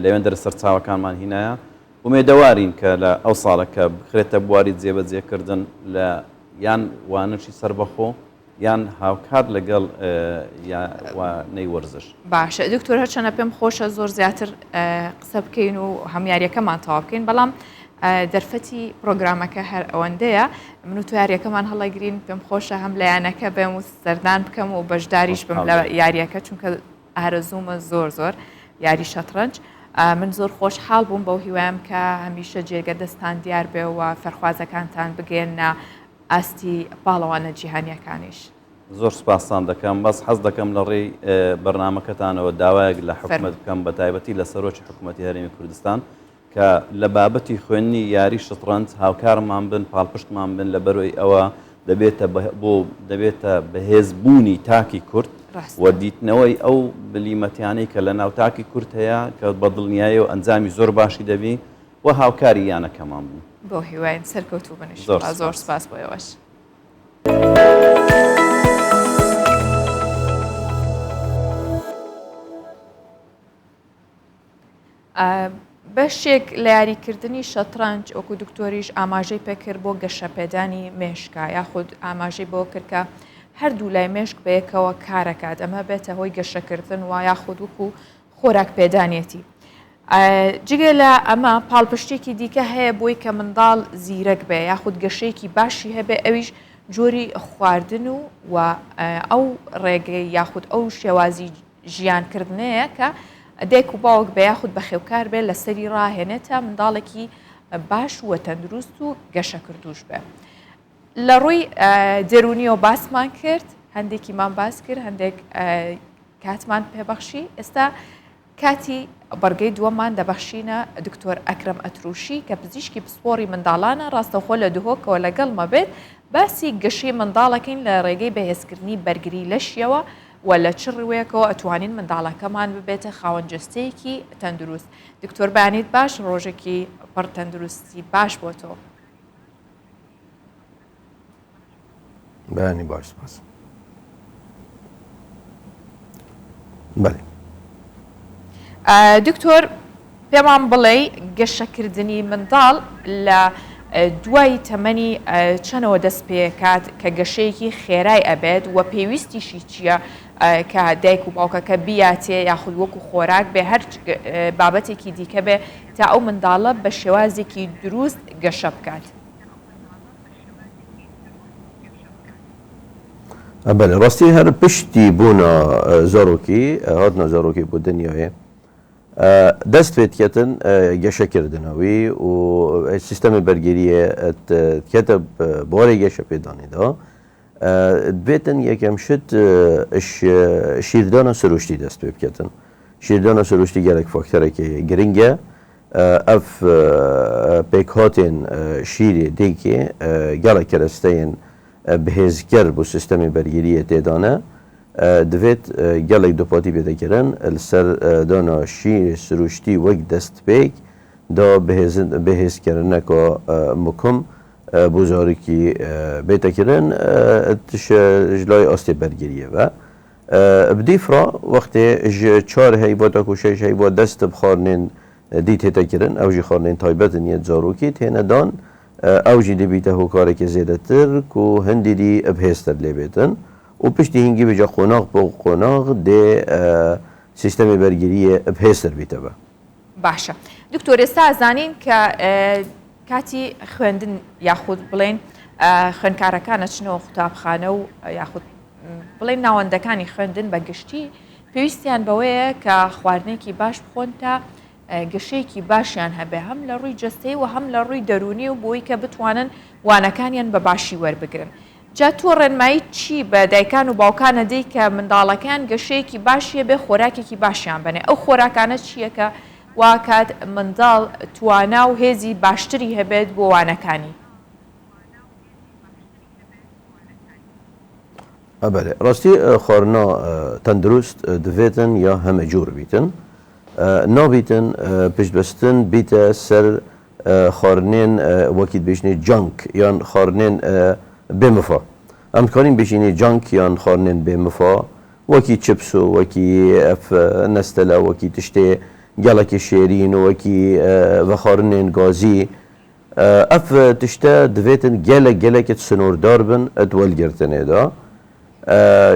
لەوێن دەرە سەرچاوەکانمان هینایە ومێدەوارین کە لە ئەو ساڵەکە بخرێتە بواری جێبەجێکردن لە یان وانشی سربەخۆ یان هاوکات لەگەڵ نەی وەرزش باشە دکتۆر هەرچەنە پێم خۆشە زۆر زیاتر قسە بکەین و هەمیاریەکەمان تەواو بکەین بەڵام دەرفەتی پرۆگرامەکە هەر ئەوەندەیە من و یاریەکەمان هەڵەگرین پێم خۆشە هەم لایەنەکە بێم و سەردان بکەم و بەشداریش بم لە یاریەکە چونکە ئارەزوومە زۆر یاری شەترەنج من زۆر خۆشحاڵ بووم بەو هیوایم کە هەمیشە جێگە دەستان دیار بێ و فەرخوازەکانتان بگێنە ئاستی پاڵەوانە جیهانیەکانیش زۆر سپاسان دەکەم بەس حەز دەکەم لە ڕێی بەرنامەکەتانەوە داوایەک لە حکومەت بکەم بە تایبەتی لە سەرۆکی حکوومەتی هەرێمی کوردستان کە لە بابەتی خوێندنی یاری شەترەنج هاوکارمان بن پاڵپشتمان بن لە بەرەوەی ئەوە دەبێتە بەهێزبوونی تاکی کورد وەردیتنەوەی ئەو بلیمەتیانەی کە لە ناو تاکی کورد هەیە کە بە دڵنیایە و ئەنجامی زۆر باشی دەبی و هاوکاری یانەکەمان بوو بۆ هیواین سەرکەوتوو بنیش زۆر سپاس بۆ ئێوەش. بەشێک لە یاریکردنی شەترەنج وەکو دکتۆریش ئاماژەی پێکرد بۆ گەشەپێدانی مێشکە یاخود ئاماژەی بۆ کرد کە هەردوو لای مێشک بەیەکەوە کارەکات ئەمە بێتە هۆی گەشەکردن و یاخود وەکو خۆراک پێدانێتی. جگە لە ئەمە پاڵپشتێکی دیکە هەیە بۆی کە منداڵ زیرەک بێ یاخود گەشەیەکی باشی هەبێ ئەویش جۆری خواردن و ئەو ڕێگەی یاخود ئەو شێوازی ژیانکردنەیە کە دایک و باوک بە یاخود بە خێوکار بێ لەسەری ڕاهێنێتە منداڵێکی باش وە تەندروست و گەشە کردوش بێ. لە ڕووی دەرونیەوە باسمان کرد، هەندێکیمان باس کرد، هەندێک کاتمان پێبەخشی. ئێستا کاتی بەرگەی دووەمان دەبەخشینە دکتۆر ئەکرەم ئەتروشی کە پزیشکی پسپۆری منداڵانە ڕاستەخۆ لە دهۆکەوە لەگەڵمە بێت باسی گەشەی منداڵەکەین لە ڕێگەی بەهێزکردنی بەرگری لەشیەوە و لە چ ڕوەیەکەوە ئەتوانین منداڵەکەمان ببێتە خاوەنجستەیەکی تەندروست. دکتۆر بانیت باش، ڕۆژێکی پڕ تەندروستی باش بۆ تۆ. بەیانی باش سپاس. بەڵێ دکتۆر پێمان بڵێ گەشەکردنی منداڵ لە دوای تەمەنی چەنەوە دەست پێکات کە گەشەیەکی خێرای ئەبێت و پێویستیشی چییە کە دایک و باوکەکە بیاتێ یاخود وەکو خۆراک بێ هەر بابەتێکی دیکە بێ تا ئەو منداڵە بە شێوازێکی دروست گەشە بکات. بەڵێ ڕاستی هەر پشتی بوونە زۆرۆکی هاتنە زۆرۆکی بۆ دنیاە دەست پێتکەتن گەشەکردنەوەی و سیستەمی بەرگریە کێتە بۆرە گەشە پێدانیدا بێتن یەکەم شت شیردانە سروشتی دەست پێ بکەتن. شیردانە سروشتی گەلێک فاکتەرێکی گرنگە ئەف پێکهاتێن شیری دیکێ گەلێک کەرەستەیەن بەهێزگەر بۆ سیستەمی بەرگریە تێدانە دەوێت گەلێک دووپاتی پێدەکردن لەسەر دانا شیری سروشتی وەک دەست پێک دا بەهێزکردنەکە مکم بۆ زارێکی بێتەکردن ژلای ئاستی بەرگریەوە بدیفرا وەختێ چار هەیبۆ تاکو شەش هەیبۆ دەست بخارنێن دی تێتەکردن ئەوژی خارنێن تایبەتن یەت زارۆکی تێنەدان ئەوژی دەبیتە هۆکارێکی زێدەتر و هەندێری ئەبهێزتر لێبێتن و پشتی هینگی بجا قۆناغ بۆ قۆناغ دێ سیستەمی بەرگریە ئەبهێزتر بیتەوە. باشە دکتۆر ئێستا ئازانین کە کاتی خوێندن یاخود بڵێن خوێندکارەکانە چنەوە قوتابخانە و یاخود بڵێن ناوەندەکانی خوێندن بە گشتی پێویستیان بەوەیە کە خواردنێکی باش بخۆن تا گەشەیەکی باشیان هەبێ هەم لە ڕووی جەستەی و هەم لە ڕووی دەرونی و بۆی کە بتوانن وانەکانیان بە باشی وەربگرن. جا تۆ ڕێنمایی چی بە دایکان و باوکانە دەی کە منداڵەکان گەشەیەکی باشیە بێ خۆراکێکی باشیان بنێ ئەو خۆراکانە چییە کە واکات منداڵ توانا و هێزی باشتری هەبێت بۆ وانەکانی؟ بەڵێ ڕاستی خواردنا تەندروست دەوێتن یا هەمە جۆر بیتن نابیتن پشتبەستن بیتە سەر خواردنێن وەکیت بێژنێ جانک یان خواردنێن بێمەفا. ئەم دکارین بێژینێ جانک یان خواردنێن بێمەفا وەکی چپس و وەکی نەستەلە وەکی تشتێ گەڵێکی شێرین و وەکی بە خواردنێن گازی ئەف تشتە دەوێتن گەلێکت سنووردار بن ئەدوەلگرتنێدا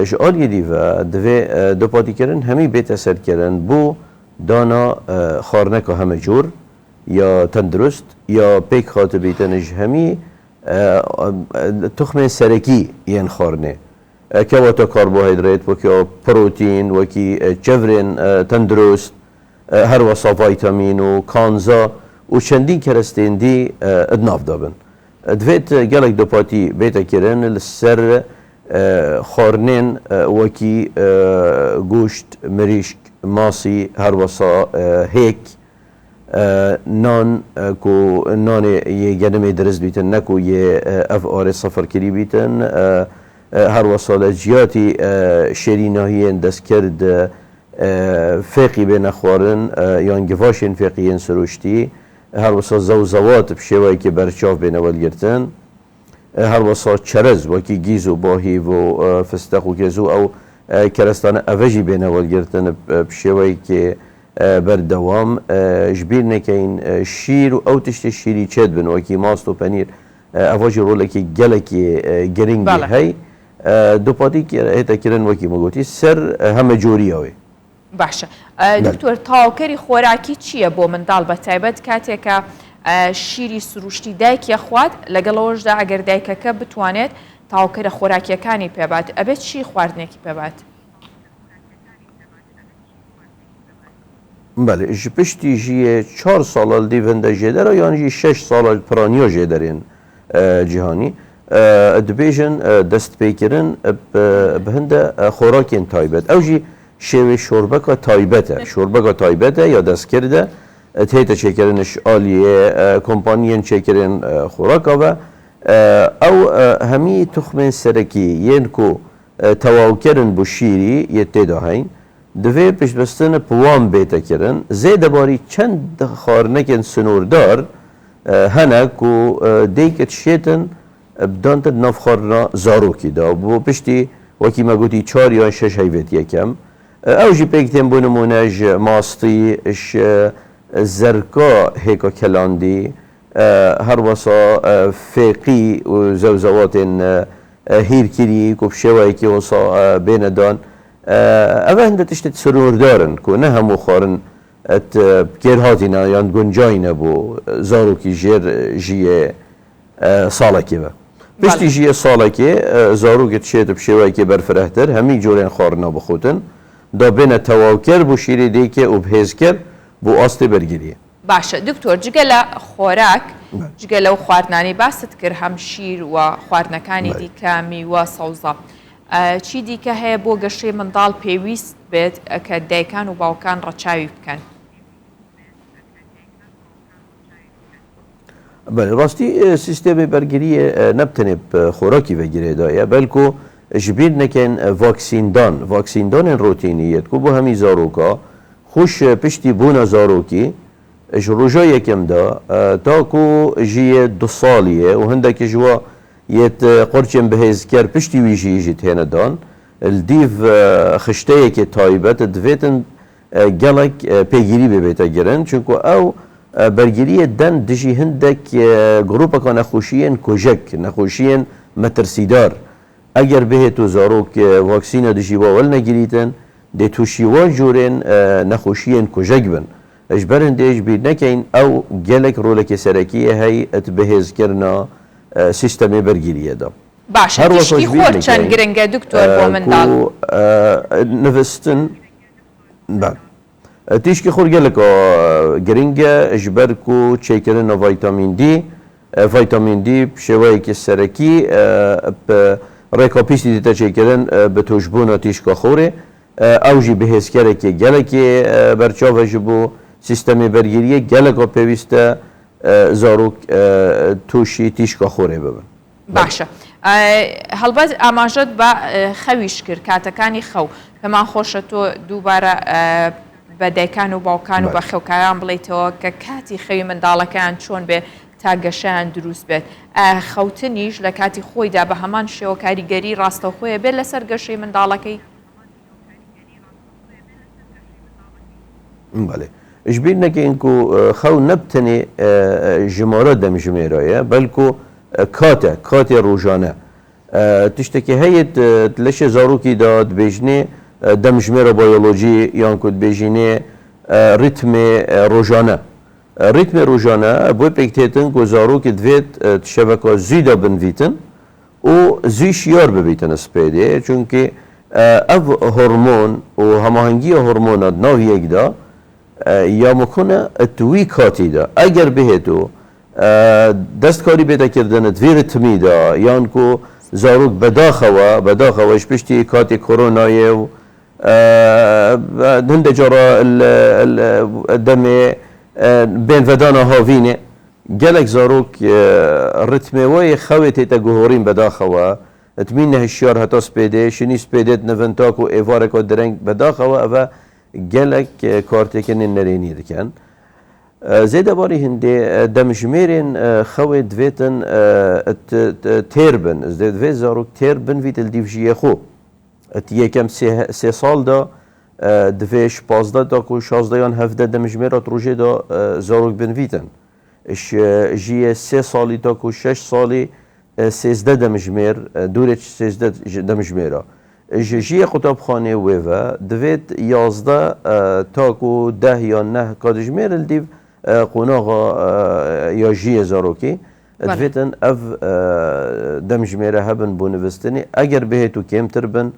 ji aliyê dîve divê dopatîkirin hemî bête serkirin bû dana xwarineka heme cûr ya tendurist ya pêk hatibîtin ji hemî tuxmên serekî yên xwarinê kewata karbohîdrat wekî protîn wekî çevrên tendurist her wesa vîtamîn û kanza û çendîn kerestên dî nav dabin. Divêt gelek dopatî bête kirin li ser خواردنێن وەکی گوشت مریشک ماسی هەروەسا هێک نان کو نانê yê genimê diriz bîtin ne ku yê ev arê seferkirî bîtin herwesa li ciyatî şêrînahiyên destkird fêqî bê nexwarin yan givaşên fêqiyên siruştî herwesa zewzewat bi şêweyekî berçav bêne welgirtin هەروەسا چەرز وەکی گیز و باهیڤ و فستەق و گێزوو ئەو کەرەستانە ئەڤەژی بێنە وەرگرتن شێوەیەکی بەردەوام ژبیر نەکەین شیر و ئەو تشتی شیری چێت بن وەکی ماست و پەنیر ئەڤژی ڕۆڵێکی گەلێکی گرنگی هەی دووپاتی هێتەکردن وەکی مەگوتی سەر هەمە جۆریەوەی. باشە دکتۆر تاواکەری خۆراکی چییە بۆ منداڵ بە تایبەت کاتێکە شیری سروشتی دایکە خوات لەگەڵەوەشدا ئەگەر دایکەکە بتوانێت تاواکەرە خۆراکیەکانی پێبات ئەبێت چی خواردنێکی پێبات؟ بله ji piştî jî yê 4 sala li dîvin de jêdera yan jî 6 sala piraniya jêderên cîhanî dibêjin destpêkirin bi hin de xorakên taybet ew jî şêwê şorbeka taybet e şorbeka taybet e ya destkir de tête çêkirin ji aliyê kompaniyên çêkirin xoraka ve ew hemî tuxmên serekî yên ku tewawkerin bu şîrî yê têda heyn divê piştbestinê piwan bête kirin zêdebarî çend xwarinekên sinûrdar hene ku dêyke şêtin bidantin nav xwarina zarokî da bu piştî wekî me gotî 4 yan 6 heyvêt yekem ew jî pêk tên bû nimûne ji mastî ji zerka hêka kelandî her wesa fêqî û zewzewatên hîrkirî ku bi şêweyekî wesa bêne dan ev hinde tiştê sinûrdarin ku ne hemû xwarin kêr hatîne yan guncayîne bû zarokî jêr jiyê salekê ve piştî jiyê salekê zarokê tişêt bi şêweyekê berfirehtir hemî corên xwarina bixutin da bêne tewawker bû şîrê dêyke û bihêzker bû astê bergiriyê باشە دکتۆر جگە لە خۆراک جگە لەو خواردنانی باست کرد هەم شیر و خواردنەکانی دیکە میوە سەوزە چی دیکە هەیە بۆ گەشەی منداڵ پێویست بێت کە دایکان و باوکان ڕەچاوی بکەن ڕاستی سیستێمی بەرگریە نەبتنێ خۆراکی vegirêdayê belku ji bîr nekin vaksîndanên rotîniyet ku bu hemî zaroka xweş piştî bûna zarokî ji roja yekem da ta ku jiyê 2 saliyê û hindekî ji wa yê qurçên bihêzker piştî wî jî jî têne dan li dîv xişteyekê taybet divêtin gelek pêgirî bibête girin çünkü ew bergiriyê den dijî hindek grupeka nexweşiyên kojek nexweşiyên metirsîdar eger bihêt zarok vaksîna dijî wa wel negirîtin dê tûşî wan corên nexweşiyên kojek bin ji ber hindê ji bîr nekeyn ew gelek rolekê serekî hey et bihêzkirina سیستمی بەرگریە دا باش تشتی خۆر چەند گرنگە دکتۆر بۆ منداڵ نوستن تیشکی خۆر geleka giringe ji ber ku çêkirina vitamin D vitamin D şêweyekî serekî rêka pîstî dîte çêkirin bi tûjbûna tîşka xorê ew jî bihêzkerekê gelekê berçav e ji bo sîstemê bergiriyê geleka pêwîst e zarok تووشی تیشکە خۆرێ ببن باشە هەڵبەت ئاماژەت بە خەویش کرد کاتەکانی خەو پێمان خۆشە تۆ دووبارە بە دایکان و باوکان و بە خێوکاران بڵێیتەوە کە کاتی خەوی منداڵەکەیان چۆن بێ تا گەشەیان دروست بێت خەوتنیش لە کاتی خۆیدا بە هەمان شێوە کاریگەری ڕاستەوخۆیە بێت لەسەر گەشەی منداڵەکەی بەڵێ ji bîr nekin ku xew nebtenê jimara demjimêraya belku katê rojane tiştekî heyê leşê zarokî da dibêjinê demjimêra biyolojî yan ku dibêjînê ritmê rojane ritmê rojane bu pêk têtin ku zarokê divêt şeveka zî de binvîtin û zî şiyar bibîtin spêdê çünkü ev hormon û hemahengiya hormona naviyek da یا مکونه توی کاتی دا اگر بهتو دستکاری بده کردن دوی ریتمی دا یان کو زاروک بداخوش پشتی کاتی کرونای و هنده جارا دم بین ودانا هاوینه گلک زاروک ریتمی وی خویتی تا گوهورین بداخوا اتمین نهشیار حتی سپیده شنی سپیدت نونتاک و ایوارک و درنگ بداخوا و gelek kartêkenên nerênî dikin zêdebarî hindê demjimêrên xewê divêtin têr bin divê zarok têr binvît li dîv jiyê xwe yekem sê sal da divê ji 15 da ku 16 yan 17 demjimêra rojê da zarok binvîtin jiyê sê salî da ku 6 salî 13 demjimêr dûrê 13 demjimêra جی قوتابخانه ویوه دوید 11 تاکو 10 یا 9 کادجمیر الدیو قوناغا یا جی زاروکی دویدن اف دمجمیره هبن بو نوستنی اگر بهتو کمتر بن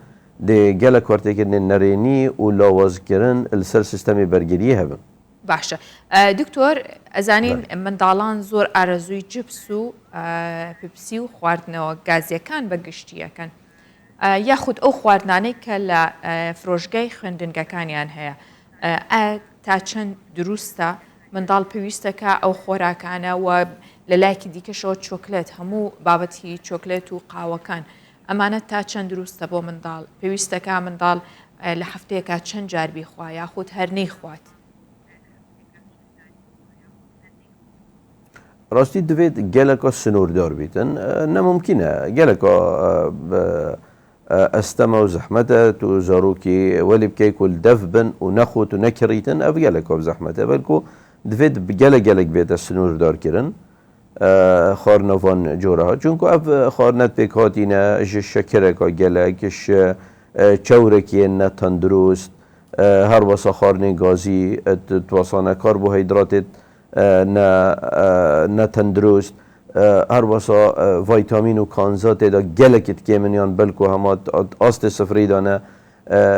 دی گله کارتی کردن نرینی و لاواز کردن السر سیستمی برگیری هبن. باشه دکتور ازانین منداڵان زۆر ئارەزووی جبس و پپسی و خواردنەوە گازیەکان بەگشتیەکەن یاخود ئەو خواردنانەی کە لە فرۆژگای خوێندنگەکانیان هەیە تا چەند دروستە منداڵ پێویستەکە ئەو خۆراکانە و لە لایەکی دیکەشەوە چۆکلێت هەموو بابەتی چۆکلێت و قاوەکان ئەمانە تا چەند دروستە بۆ منداڵ پێویستەکە منداڵ لە هەفتەیەکە چەند جار بیخوا یاخود هەر نەیخوات. راستی دوید گلکا سنوردار بیتن نممکنه گلکا استما و زحمته تو زاروکی ولی بکی کل دف بن و نخوت و نکریتن اف گلکا بزحمته بلکو دوید گلک بیت سنوردار کرن خارنوان جوره ها چونکو اف خارنت پیک هاتینه شکرکا گلکش چورکی نه تندروست هر واسه خارن گازی تواسانه کربوهیدراتت نه تندرست هر واسه ویتامین و کانزات دا گلکت که منیان بلکو همه آست سفری دانه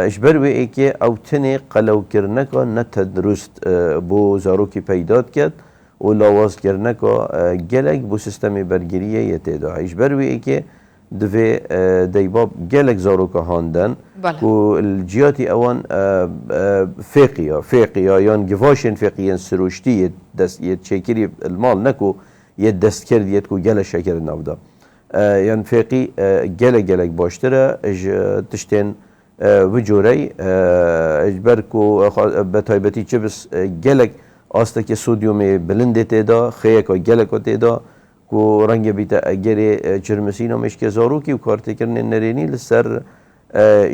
اش بروی ای که او تنی قلو کرنکا نه تندرست بو زاروکی پیداد کرد و لاواز کرنکا گلک بو سیستمی برگیریه یه دا اش بروی ای که دوی دیباب گلک زاروکا هاندن و الجیاتی اوان فقیا یان گواشن فقیان سروشتی یه چکری المال نکو یه دست کرد یه کو گل شکر نبوده یان فقی گلک باشتره تشتین وجوری اجبر کو بتایبتی چه بس گلک آسته که سودیوم بلنده تیدا خیه که گلک تیدا کو رنگ بیت اگر چرمسینا مشک زاروکی و کارت کردن نرینی لسر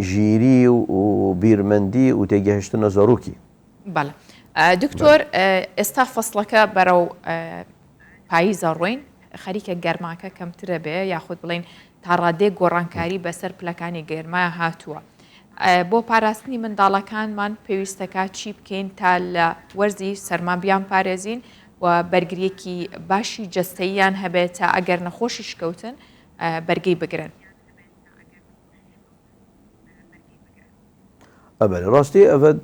جیری و بیرمندی و تگهشتن زاروکی. بله. دکتور استا فصلك برو پاییز روین خریک گرماکە کەمترە بێ یاخود بڵین تاڕادێ گۆڕانکاری بەسەر پلەکانی گەرمایە هاتووە. بۆ پاراستنی منداڵەکانمان پێویستەکە چی بکەین تا لە وەرزی سەرمابیان پارێزین و بەرگریەکی باشی جەستەییان هەبێت تا ئەگەر نەخۆشی شکەوتن بەرگەی بگرن. بله راستی اول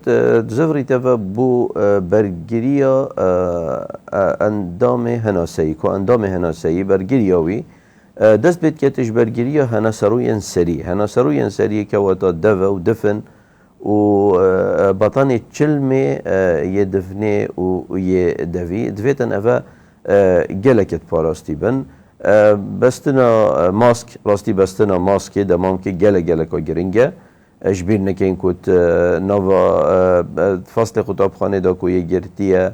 زفری تفا بو برگریا اندام هناسایی که اندام هناسایی برگریاوی دست بید که تش برگریا هناسروی سری که واتا دو و دفن و بطان چلمه یه دفنه و یه دوی دویتن اوه گلکت پاراستی بن بستنا ماسک راستی بستنا ماسک دمام که گلک گرنگه اجبیر نکن کت نوا فصل خطابخانه دا کو یه گرتیه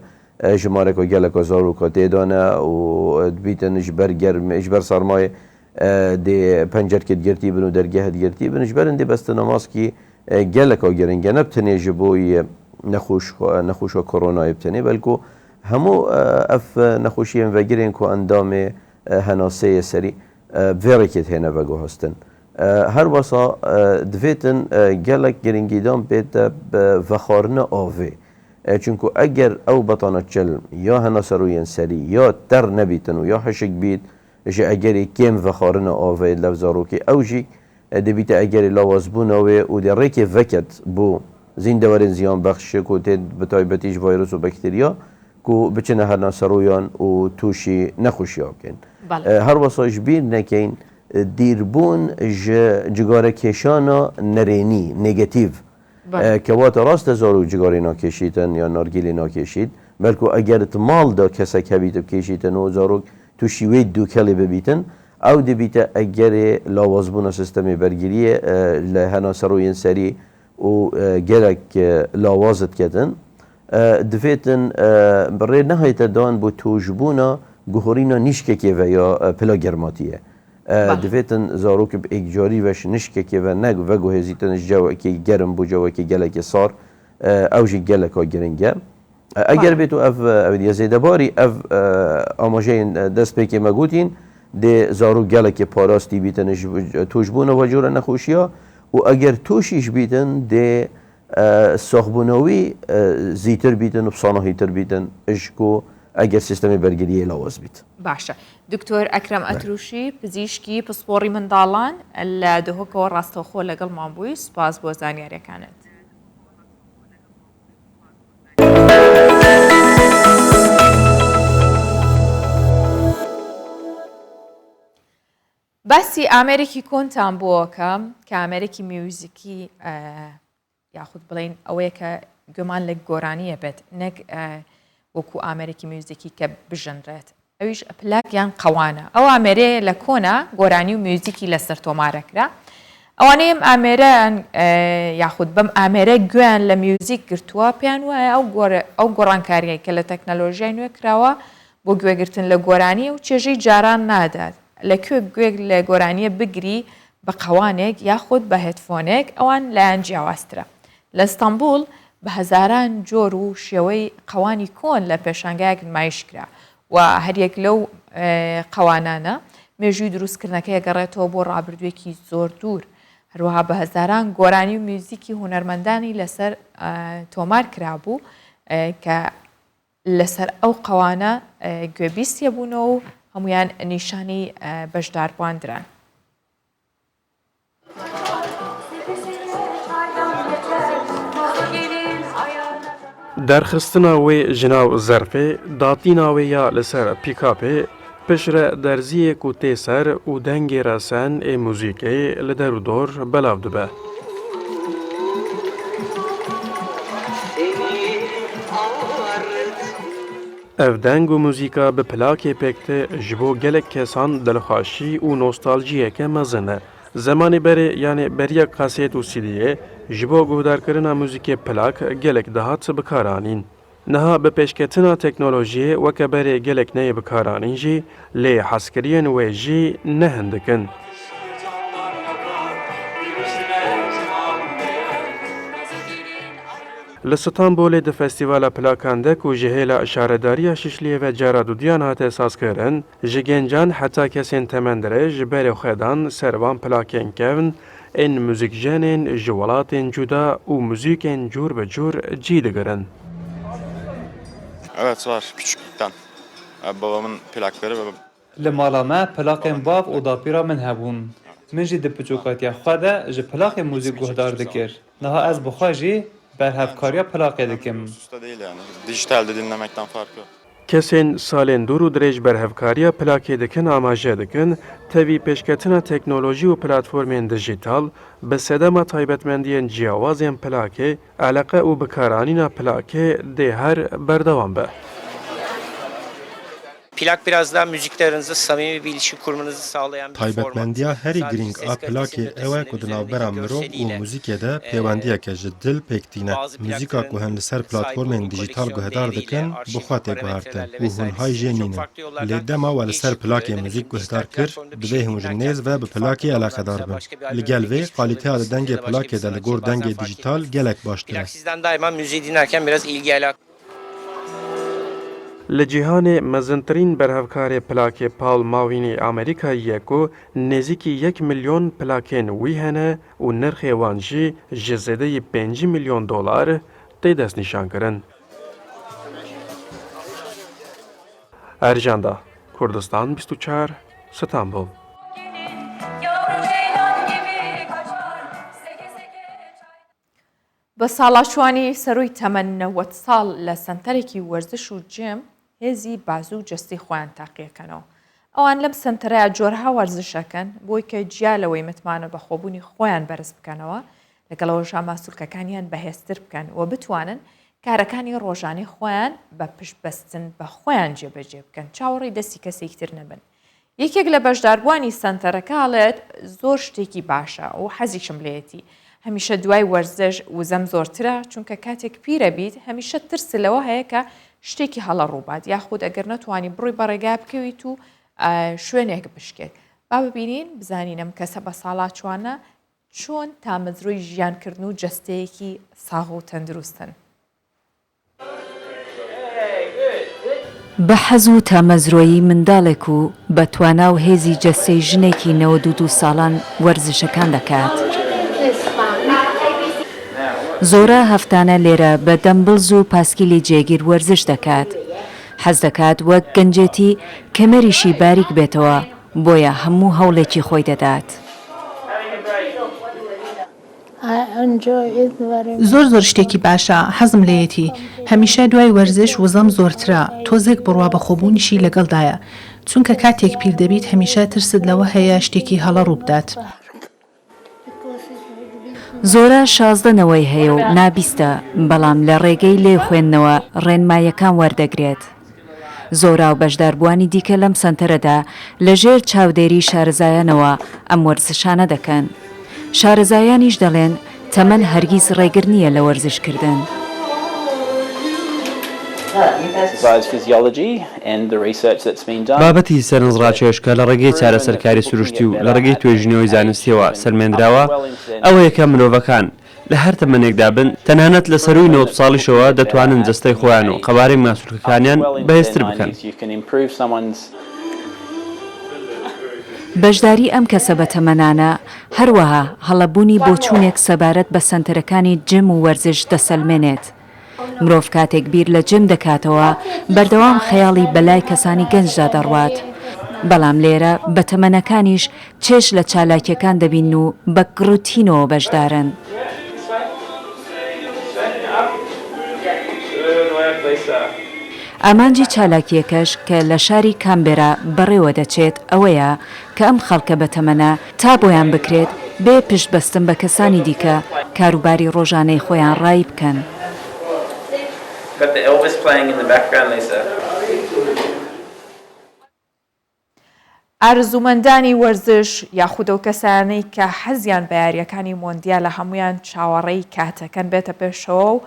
جماره که گله که زارو کاته دانه و بیتن اجبر سرمایه دی پنجر کت گرتی بنو درگه گرتی بن اجبر اندی بست نماز کی گله که گرنگه نبتنی جبوی نخوش و کرونا ابتنی بلکو همو اف نخوشی ام وگرین که اندام هناسه سری ویرکت هنه وگو هستن هر واسا دویتن گلک گرنگیدان بیت وخارن آوه چونکو اگر او بطانه چلم یا هناسروین سری یا تر نبیتن و یا حشک بیت جه اگری کم وخارن آوه لفظاروکی او جی دبیت اگری لوازبون آوه و در ریک وکت بو زیندوارن زیان بخش کو تید بتایبتیش ویروس و بکتریا کو بچنه هناسرویان و توشی نخوشی آکن هر واسا جبیر نکین دیربون جگاره کشانا نرینی نگاتیو که وقت راست زارو جگاری ناکشیدن یا نارگیلی ناکشید بلکه اگر مال دا کسک هبیت بکشیدن و زارو تو شیوه دو کلی ببیتن او دی بیت اگر لاوازبون سیستم برگیری لحناسروین سری و گرک لاوازت کدن دفیتن برای نهایت دان بو توجبونا گهورینا نیشکه که و یا پلاگرماتیه دویتن زاروک به اجاری وش نشکه که و نگ و گوهزیتنش جو که گرم بو جو که گله که صار اوجی گله که گرنگه اگر بیتو اف یزیده باری اف آماجین دست پیکی مگوتین ده زارو گله که پاراستی بیتنش توجبونه و جور نخوشیا و ئەگەر تووشیش بیتن دێ سۆخبوونەوەی زیتر بیتن و بسانەهیتر بیتن عشق و ئەگەر سیستەمی بەرگریە لەوەز بیت. باشە دکتۆر ئەکرەم ئەتروشی پزیشکی پسپۆڕی منداڵان لە دهۆکەوە ڕاستەوخۆ لەگەڵمان بووی سوپاس بۆ زانیاریەکانت. باسی ئامێرێکی کۆنتان بۆکەم کە ئامێرێکی میوزیکی یاخود بڵین ئەوەیە کە گومان لە گۆرانیە بێت نەک وەکو ئامێرێکی میوزیکی کە بژەنرێت ئەویش پلاکیان قەوانە ئەو ئامێرەیە لە کۆنا گۆرانی و میوزیکی لەسەر تۆمارەکرا ئەوانەیە ئامێرەیان یاخود بەم ئامێرە گوێیان لە میوزیک گرتووە پێیان وایە ئەو گۆڕانکاریە کە لە تەکنەلۆژیای نوێ کراوە بۆ گوێگرتن لە گۆرانی و چێژەی جاران نادات لەکوێ گوێک لە گۆرانیە بگری بە قەوانێک یاخود بە هێدفۆنێک ئەوان لایەن جیاوازترە لە ئەستەمبول بە هەزاران جۆر و شێوەی قەوانی کۆن لە پێشانگایەک نمایشکرا و هەریەک لەو قەوانانە مێژووی دروستکردنەکەی گەڕێتەوە بۆ ڕابردوویەکی زۆر دوور هەروەها بە هەزاران گۆرانی و میوزیکی هونەرمەندانی لەسەر تۆمار کرابوو کە لەسەر ئەو قەوانە گوێبیستیە بوونەوە و هەمویان نیشانی بەشداربواندران. دەرخستنا wê ji nav zerfê datîna wê ya li ser pîkapê pişre derziyek û tê ser û dengê resen ê muzîkê li der û dor belav dibe. Ev deng û muzîka bi plakê pêkte ji bo gelek kesan dilxweşî û nostaljiyeke mezin e. Zemanê berê yanê beriya kasêt û CDyê ji bo guhdarkirina muzîkê plak gelek dihat bikaranîn. Niha bi pêşketina teknolojiyê weke berê gelek neyê bikaranîn jî lê hezkiriyên wê jî ne hin dikin. Li Stenbolê di festîvala plakan de ku ji hêla işaredariya Şişliyê ve cara dudiyan hate saskirin, ji gencan heta kesên temendirê ji berê xwedan servan plakên kevn, ên muzîkjenên ji welatên cuda û muzîkên cûr bi cûr cî digirin. Evet var küçüklükten. Babamın plakları ve Li mala me plakên bav û dapîra min hebûn. Min jî di piçûkatiya xwe de ji plakê muzîk guhdar dikir. Niha ez bi xwe jî berhevkariya plakê dikim. usta değil yani. Dijitalde dinlemekten farkı yok. Kesên salên dûr û dirêj berhevkariya plakê dikin amaje dikin, tevî pêşketina teknolojî û platformên dijîtal bi sedema taybetmendiyên ciyawazên plakê, eleqe û bikaranîna plakê dê her berdewam be. Plak biraz daha müziklerinize samimi bir ilişki kurmanızı sağlayan bir Taybetmendiya herî giring a plakê ew e ku di navbera mirov û muzîkê de pêwendiyeke ji dil pêktîne. Muzîka ku hene li ser platformên dijîtal guhdar dikin, bi xwe tê guhertin û hûn hay jê nînin. Lê dema we li ser plakê muzîk guhdar kir, divê hûn ji nêz ve bi plakê eleqedar bin. Li gel vê kalîteya li dengê plakê de li gor dengê dijîtal gelek baştir e. Plak sizden daima müziği dinlerken biraz ilgi alaka. Li cîhanê mezintirîn berhevkarê plakê Paul Mawînî Amerîkayî ku nêzîkî 1 milyon plakên wî hene û nirxê wan jî ji zêdeyî 5 milyon dolar tê destnîşankirin. Ercan Kurdistan 24 Stenbol. بە ساڵاشوانی سەرۆی تەمەن 90 ساڵ لە سنتەرێکی وەرزش و جێم هێزی بازوو جستی خۆیان تاقیەکەنەوە. ئەوان لەم سنتەرەیە جۆرها وەرزشەکەن بۆی کە جیالەوەی متمانە بە خۆبوونی خۆیان بەرز بکەنەوە لەگەڵەوەژا ماسوولکەکانیان بەهێزتر بکەن و بتوانن کارەکانی ڕۆژانەی خۆیان بە پشتبەستن بە خۆیان جێبەجێ بکەن چاوەڕێی دەستی کەسێکتر نەبن. یەکێک لە بەشداربوانی سنتەرەکە ئاڵێت زۆر شتێکی باشە و حەزیشم لێتی. هەمیشە دوای وەرزش وزەم زۆرترە چونکە کاتێک پیرە بیت هەمیشە ترس لەوە هەیە کە شتێکی هەڵە ڕووبات یاخود ئەگەر نەتوانی بڕووی بەڕێگا بکەویت و شوێنێک بشکێت. با ببینین بزانینم کەسە بە ساڵات چوانە چۆن تامەزرۆی ژیانکردن و جەستەیەکی ساغ و تەندروستن. بە حەز و تامەزرۆیی منداڵێک و بەتوانا و هێزی جەستەی ژنێکی 92 ساڵان وەرزشەکان دەکات. زۆرە هەفتانە لێرە بە دەمبڵز و پاسکیلی جێگیر وەرزش دەکات. حەز دەکات وەک گەنجێتی کەمەریشی باریک بێتەوە بۆیە هەموو هەوڵێکی خۆی دەدات. زۆر شتێکی باشە حەزم لێیەتی هەمیشە دوای وەرزش وزەم زۆرترە تۆزێک بڕوا بە خۆبوونیشی لەگەڵدایە چونکە کاتێک پیر دەبیت هەمیشە ترست لەوە هەیە شتێکی هەڵە ڕوو بدات. زۆرە شازدەنەوەی هەیە و نابیستە بەڵام لە ڕێگەی لێ خوێندنەوە ڕێنمایەکان وەردەگرێت. زۆرا و بەشداربووانی دیکە لەم سەنتەرەدا لەژێر چاودێری شارەزایانەوە ئەم وەرزشانە دەکەن. شارەزایانیش دەڵێن تەمەن هەرگیز ڕێگر نییە لە وەرزشکردن. بابەتی سەرنجڕاکێشکە لە ڕێگەی چارەسەرکاری سروشتی و لە ڕێگەی توێژینەوەی زانستیەوە سەرمێنراوە ئەوە یەکە مرۆڤەکان لە هەر تەمەنێکدا بن تەنانەت لە سەروی 90 ساڵیشەوە دەتوانن جەستەی خۆیان و قەبارەی ماسوولکەکانیان بەهێزتر بکەن. بەشداری ئەم کەسە بەتەمەنانە هەروەها هەڵەبوونی بۆچوونێک سەبارەت بە سەنتەرەکانی جم و وەرزش دەسەلمێنێت. مرۆڤ کاتێک بیر لە جم دەکاتەوە بەردەوام خەیاڵی بەلای کەسانی گەنجدا دەڕوات. بەڵام لێرە بەتەمەنەکانیش چێش لە چالاکیەکان دەبین و بە گڕوتینەوە بەشدارن. ئامانجی چالاکیەکەش کە لە شاری کامبێرا بەڕێوە دەچێت ئەوەیە کە ئەم خەڵکە بەتەمەنە تا بۆیان بکرێت بێ پشت بەستن بە کەسانی دیکە کاروباری ڕۆژانەی خۆیان ڕای بکەن. ئارزومەندانی وەرزش یاخودە و کەسانەی کە حەزیان بە یاریەکانی مۆندیال لە هەمویان چاوەڕێی کاتەکەن بێتە پێشەوە و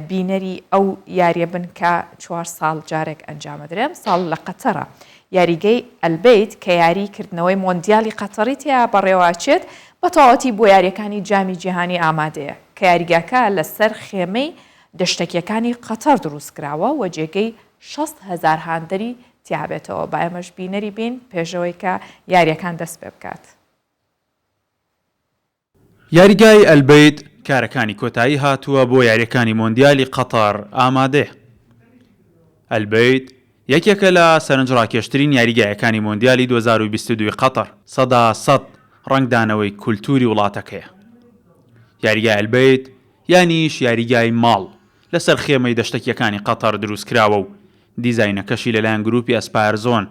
بینەری ئەو یاریە بن کە 4 ساڵ جارێک ئەنجامەدرێم ساڵ لە قەتەرە. یاریگەی ئەلبەیت کە یاریکردنەوەی مۆندیالی قەتەری تیا بەڕێواچێت بە تەواوەتی بۆ یاریەکانی جامی جیهانی ئامادەیە کە یاریگاکە لەسەر خێمەی دەشتێکیەکانی قەتەر دروستکراوە و جێگەی 60,000 هاندەری تیابێتەوە. با ئێمەش بینەری بین پێشەوەی کە یاریەکان دەست پێ بکات. یاریگای ئەلبەیت کارەکانی کۆتایی هاتووە بۆ یاریەکانی مۆندیالی قەتەر ئامادێ. ئەلبەیت یەکێکە لە سەرنجڕاکێشترین یاریگایەکانی مۆندیالی 2022 قەتەر 100% ڕنگدانەوەی کولتوری وڵاتەکەیە. یاریگای ئەلبەیت یانیش یاریگای ماڵ لەسەر خێمەی دەشتێکیەکانی قەتەر دروستکراوە و دیزاینەکەشی لەلایەن گروپی ئەسپایرزۆن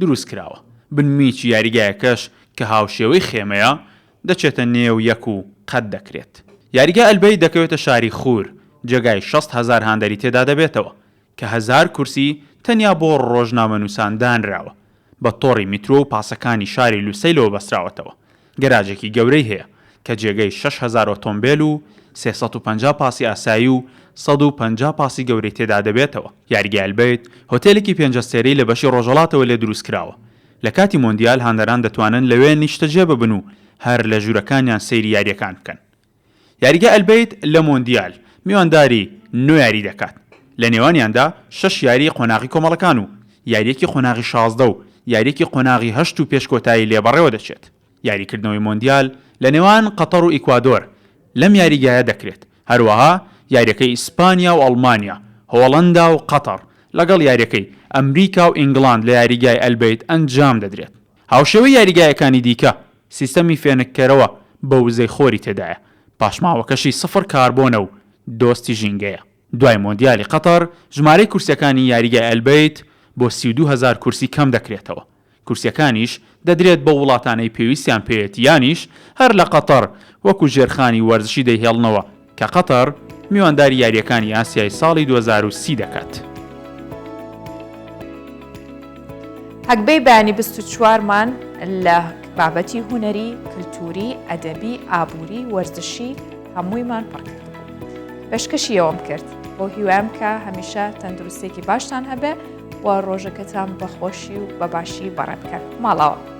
دروستکراوە. بنمیچی یاریگایەکەش کە هاوشێوەی خێمەیە دەچێتە نێو یەک و قەت دەکرێت. یاریگای ئەلبەیت دەکەوێتە شاری خوور جێگای 60,000 هاندەری تێدا دەبێتەوە کە 1000 کورسی تەنیا بۆ ڕۆژنامەنووسان دانراوە. بە تۆڕی میترۆ و پاسەکانی شاری لوسەیلەوە بەستراوەتەوە. گەراجێکی گەورەی هەیە کە جێگەی 6,000 ئۆتۆمبیل و 350 پاسی ئاسایی و 150 پاسی گەورەی تێدا دەبێتەوە. یاریگای ئەلبەیت هۆتێلێکی 5 سێرەی لە بەشی ڕۆژهەڵاتەوە لێ دروستکراوە. لە کاتی مۆندیال هاندەران دەتوانن لەوێ نیشتەجێ ببن و هەر لە ژوورەکانیان سەیری یاریەکان بکەن. یاریگای ئەلبەیت لە مۆندیال میوانداری 9 یاری دەکات. لە نێوانیاندا 6 یاری قۆناغی کۆمەڵەکان و یاریەکی قۆناغی 16 و یاریەکی قۆناغی 8 و پێشکۆتایی لێبەڕێوە دەچێت. یاریکردنەوەی مۆندیال لە نێوان قەتەر و ئیکوادۆر لەم یاریگایە دەکرێت. هەروەها یاریەکەی ئیسپانیا و ئەڵمانیا، هۆڵەندا و قەتەر لەگەڵ یاریەکەی ئەمریکا و ئینگڵاند لە یاریگای ئەلبەیت ئەنجام دەدرێت. هاوشێوەی یاریگایەکانی دیکە سیستەمی فێنکەرەوە بە وزەی خۆری تێدایە. پاشماوەکەشی 0 کاربۆنە و دۆستی ژینگەیە. دوای مۆندیالی قەتەر ژمارەی کورسیەکانی یاریگای ئەلبەیت بۆ 32,000 کورسی کەم دەکرێتەوە. کورسیەکانیش دەدرێت بە وڵاتانەی پێویستیان پێێت یانیش هەر لە قەتەر وەکو ژێرخانی وەرزشی دەیهێڵنەوە کە قەتەر میوانداری یاریەکانی ئاسیای ساڵی 2030 دەکات. هەکبەی بەیانی 24مان لە بابەتی هونەری، کلتوری، ئەدەبی، ئابووری، وەرزشی هەموویمان پڕکرد. پێشکەشی ئەوەم کرد بۆ هیوایم کە هەمیشە تەندروستێکی باشتان هەبێ و ڕۆژەکەتان بەخۆشی و بەباشی بەڕێ بکەن. ماڵەوە.